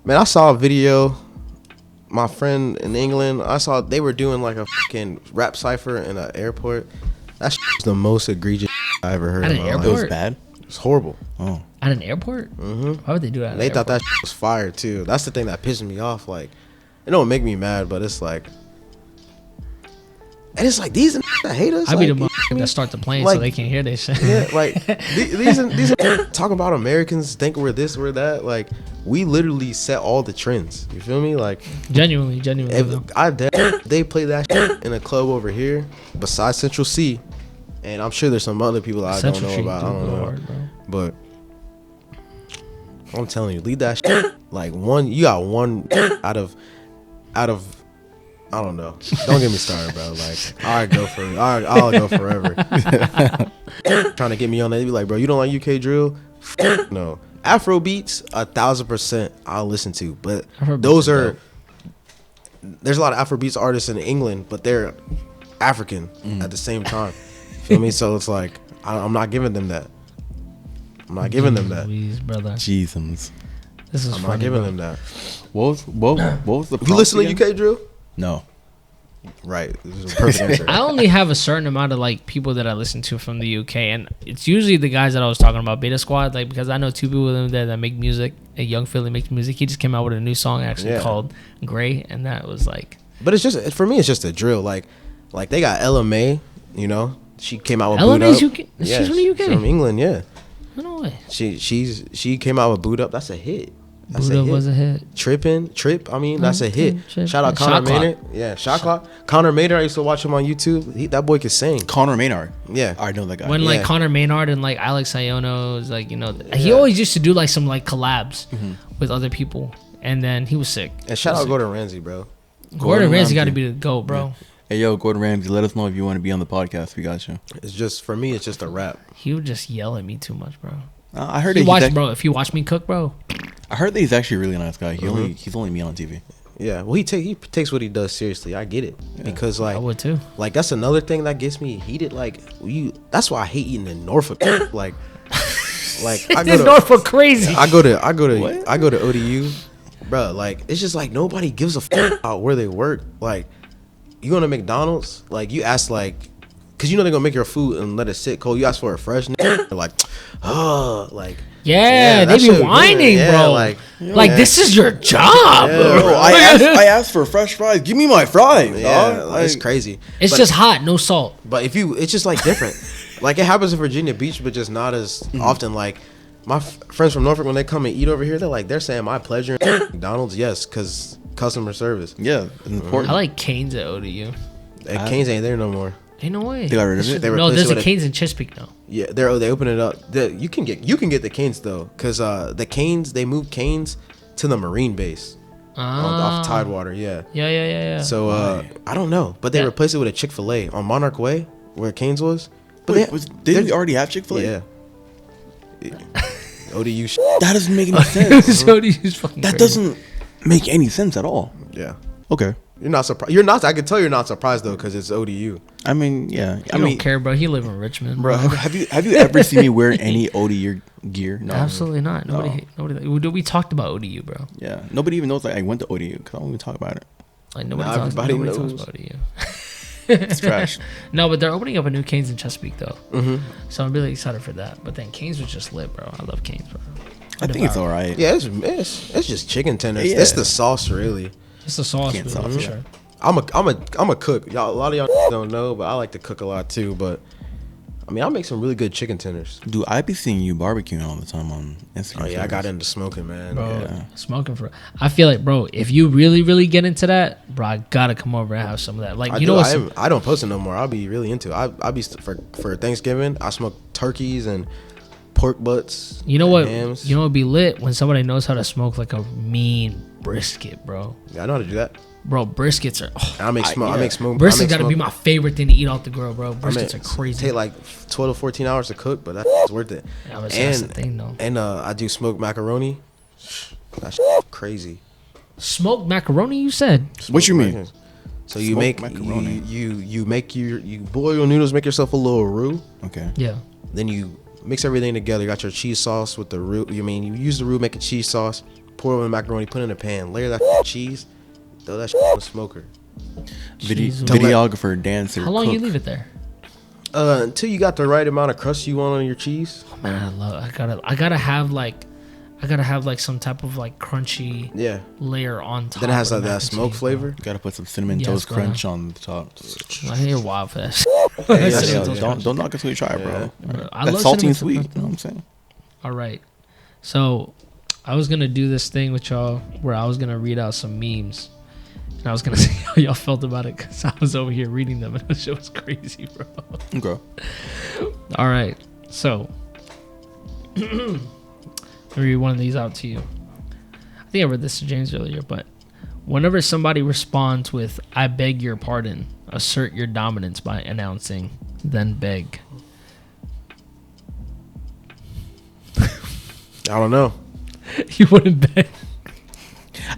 Man, I saw a video. My friend in England, I saw they were doing like a fucking rap cipher in an airport. That's the most egregious I ever heard. At in an my life. airport? It was bad. It's horrible. Oh. At an airport? Mm-hmm. Why would they do that? And they thought that was fire too. That's the thing that pisses me off. Like, it don't make me mad, but it's like, and it's like these that hate us. I be like, the motherfucker that start the plane like, so they can't hear this shit. Yeah, like these talking about Americans think we're this, we're that. Like, we literally set all the trends. You feel me? Like, Genuinely. if they play that shit in a club over here besides Central C, and I'm sure there's some other people that I don't know about. I don't know, hard, bro. but I'm telling you, leave that shit. Like, you got one out of I don't know. Don't get me started, bro. Like, I'll go forever. Trying to get me on that. They be like, bro, you don't like UK drill? No. Afro beats, 1,000% I'll listen to. But those are, there's a lot of Afro beats artists in England, but they're African at the same time. Feel me? So it's like, I'm not giving them that. I'm not giving them that. Please, brother. Jesus. This is I'm funny, not giving bro. them that. What was the You listen to again? UK drill? No. Right. This is a perfect answer. I only have a certain amount of like people that I listen to from the UK, and it's usually the guys that I was talking about, Beta Squad. Like, because I know two people that make music. A young Philly makes music. He just came out with a new song actually called Gray, and that was like. But it's just, for me, it's just a drill. Like they got Ella May. You know, she came out with Ella Boot May's Up. UK? She's from the UK? From England, yeah. No way. She came out with Boot Up. That's a hit. That's Buddha was a hit. Trip. I mean, that's a hit. Trip. Shout out Shot Connor Clock. Maynard. Yeah, Shot Clock. Connor Maynard. I used to watch him on YouTube. That boy can sing. Connor Maynard. Yeah. I know that guy. When like Yeah. Connor Maynard and like Alex Iono was like, he always used to do like some like collabs with other people, and then he was sick. And shout out Gordon Ramsay, bro. Gordon Ramsay got to Ramsay. be the GOAT, bro. Hey, yo, Gordon Ramsay, let us know if you want to be on the podcast. We got you. It's just, for me, it's just a rap. He would just yell at me too much, bro. I heard If you watch me cook, bro. I heard that he's actually a really nice guy. He's only me on TV. Yeah, well, he takes what he does seriously. I get it because I would too. like that's another thing that gets me heated. Like that's why I hate eating in Norfolk. like I go to Norfolk crazy. I go to ODU, bro. Like, it's just like nobody gives a fuck about where they work. Like, you go to McDonald's, like you ask like, cause you know they're gonna make your food and let it sit cold. You ask for a fresh, they're like, oh, like. Yeah, they that be shit whining, good. bro. Like this is your job, bro. Bro, I asked for fresh fries. Give me my fries, yeah, dog. like, it's crazy. It's just hot, no salt. But it's just like different. Like, it happens in Virginia Beach, but just not as often. Like, my friends from Norfolk, when they come and eat over here, they're saying my pleasure. McDonald's, yes, because customer service. Yeah, it's important. I like Cane's at ODU. And Cane's ain't there no more. Ain't no way. They got rid of it? They No, replaced there's it a with Cane's in Chesapeake now. Yeah, they open it up. You can get the Cane's though, because the Cane's, they moved Cane's to the Marine base off Tidewater. Yeah. Yeah. So I don't know, but they Yeah. replaced it with a Chick-fil-A on Monarch Way where Cane's was. But Did we already have Chick-fil-A? Yeah. ODU. That doesn't make any sense. So ODU's fucking That crazy. doesn't make any sense at all. Yeah. Okay. You're not surprised. I can tell you're not surprised though, because it's ODU. I mean, yeah. I don't care, bro. He live in Richmond, bro. Have you ever seen me wear any ODU gear? No. Absolutely not. Nobody. We talked about ODU, bro. Yeah. Nobody even knows like I went to ODU because I don't even talk about it. Like Everybody nobody knows. talks about ODU. It's trash. No, but they're opening up a new Cane's in Chesapeake though. Mm-hmm. So I'm really excited for that. But then Cane's was just lit, bro. I love Cane's, bro. I think it's all right. Yeah, it's just chicken tenders. Yeah. It's the sauce, really. Just the sauce, Can't really, sauce, for yeah. sure. I'm a cook. Y'all, a lot of y'all don't know, but I like to cook a lot too. But I mean, I make some really good chicken tenders. Dude, I be seeing you barbecuing all the time on Instagram. Oh yeah, I got stories. into smoking, man. Bro, Yeah. smoking for. I feel like, bro, if you really, really get into that, bro, I gotta come over and have some of that. Like, you know what? I don't post it no more. I'll be really into it. I'll be for Thanksgiving. I smoke turkeys and pork butts. You know what? Hams. You know what'd be lit when somebody knows how to smoke like a mean brisket, bro. Yeah, I know how to do that. Bro, briskets are. Oh, I make smoke. I make smoke. briskets gotta be my favorite thing to eat off the grill, bro. I mean, Briskets are crazy. Take like 12 to 14 hours to cook, but that's worth it. Yeah, but that's the thing, though. And I do smoked macaroni. That's crazy. Smoked macaroni, you said? What you mean? So you Smoked make macaroni. you boil your noodles, make yourself a little roux. Okay. Yeah. Then you mix everything together. You got your cheese sauce with the roux. You use the roux, make a cheese sauce, pour it over the macaroni, put it in a pan, layer that cheese, throw that on the smoker. Jeez, Videographer, dancer. How long cook. you leave it there? Until you got the right amount of crust you want on your cheese. Man, I gotta have like some type of like crunchy layer on top. Then it has of like that mac and smoke cheese, flavor. You gotta put some cinnamon Yes, toast bro. crunch on the top. I think you're wild for that. Don't knock it till you try, bro. I That's love salty and cinnamon sweet. You know what I'm saying? All right, so I was gonna do this thing with y'all where I was gonna read out some memes. And I was gonna see how y'all felt about it because I was over here reading them and the shit was crazy, bro. Okay. All right, so let me read one of these out to you. I think I read this to James earlier, but whenever somebody responds with "I beg your pardon," assert your dominance by announcing, then beg. I don't know. You wouldn't beg.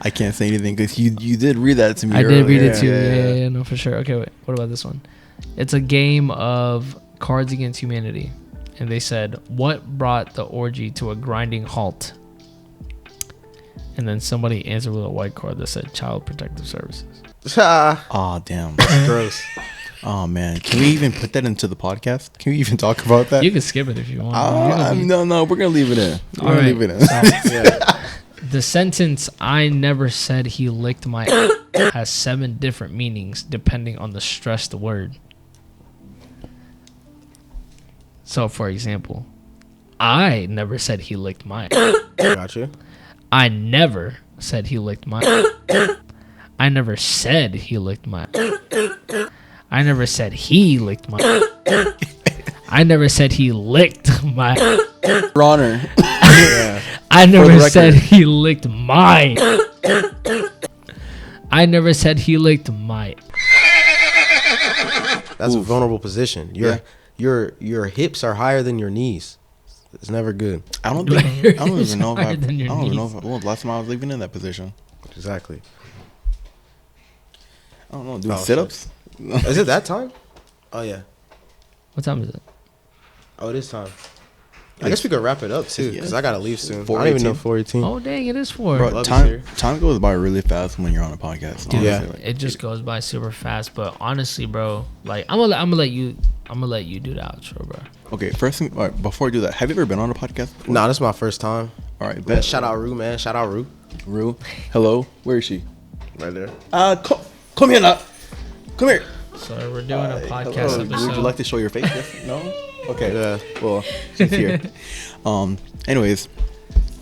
I can't say anything because you did read that to me. I earlier. did read it too. Yeah, no, for sure. Okay, wait. What about this one? It's a game of Cards Against Humanity. And they said, what brought the orgy to a grinding halt? And then somebody answered with a white card that said Child Protective Services. Oh, damn. Gross. Oh, man. Can we even put that into the podcast? Can we even talk about that? You can skip it if you want. No, we're going to leave it in. All right. Leave it in. The sentence, I never said he licked my has 7 different meanings depending on the stressed word. So, for example, I never said he licked my. Gotcha. I never said he licked my. I never said he licked my. I never said he licked my. I never said he licked my. Your Honor. Yeah. I never said he licked my. I never said he licked my. That's a vulnerable position. Your hips are higher than your knees. It's never good. I don't even know if when was the last time I was even in that position. Exactly. I don't know. Doing sit-ups? Is it that time? Oh yeah. What time is it? Oh, it is time. I guess we could wrap it up too, because I gotta leave soon. I 4:18. don't even know 4:18. Oh, dang, it is 4. Bro, Love you, time sir. goes by really fast when you're on a podcast. Dude, Yeah. honestly. it just goes by super fast. But honestly, bro, like I'm gonna let you do the outro, bro. Okay, first thing, all right, before I do that, have you ever been on a podcast before? Nah, this is my first time. All right, Man, bet. shout out Rue, man. Shout out Rue. Rue. Hello, where is she? Right there. Come here now. Come here. So we're doing a podcast Hello. episode. Would you like to show your face? Yes? No? Okay. Yeah. Well, she's here. Anyways,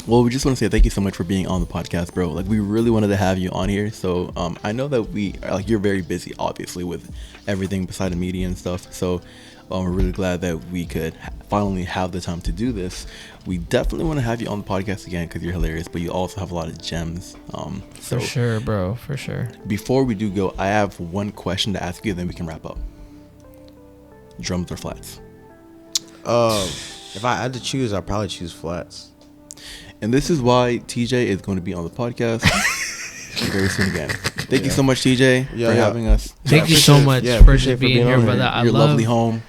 well, we just want to say thank you so much for being on the podcast, bro. Like, we really wanted to have you on here. So, I know that you're very busy, obviously, with everything beside the media and stuff. So, we're really glad that we could finally have the time to do this. We definitely want to have you on the podcast again because you're hilarious, but you also have a lot of gems. For sure, bro. For sure. Before we do go, I have one question to ask you, then we can wrap up. Drums or flats? If I had to choose, I'd probably choose flats. And this is why TJ is going to be on the podcast very soon again. Thank you so much, TJ, for having us. Thank you so much for appreciate being here, brother. Your lovely home.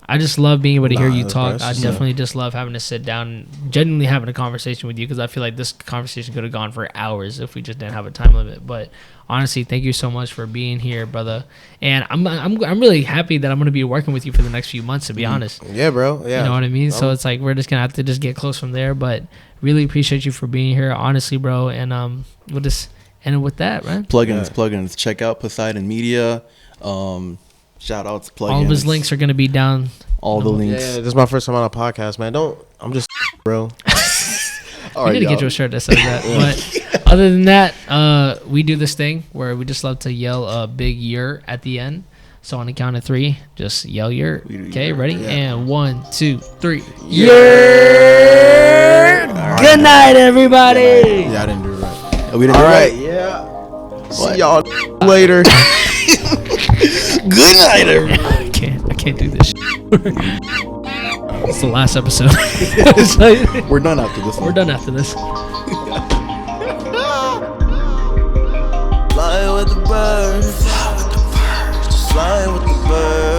I just love being able to hear you that's talk. precious. I definitely just love having to sit down and genuinely having a conversation with you because I feel like this conversation could have gone for hours if we just didn't have a time limit. But honestly, thank you so much for being here, brother. And I'm really happy that I'm going to be working with you for the next few months, to be honest. Yeah, bro. Yeah. You know what I mean? So it's like we're just going to have to just get close from there. But really appreciate you for being here, honestly, bro. And we'll just end it with that, right? Plugins. Check out Poseidon Media. Shout outs, plugins. All of his links are going to be down. All the links. Yeah, this is my first time on a podcast, man. I'm just bro. I need to get you a shirt that says that. But other than that, we do this thing where we just love to yell a big "yer" at the end. So on the count of 3, just yell "yer." Okay, ready? Yeah. And 1, 2, 3. Yer! Right. Good night, everybody. Yeah, I didn't do it right. We didn't All do right. that? Yeah. See y'all later. Good night, everybody. I can't do this. It's the last episode. We're done after this one. We're done after this. Flying with the birds. Flying with the birds.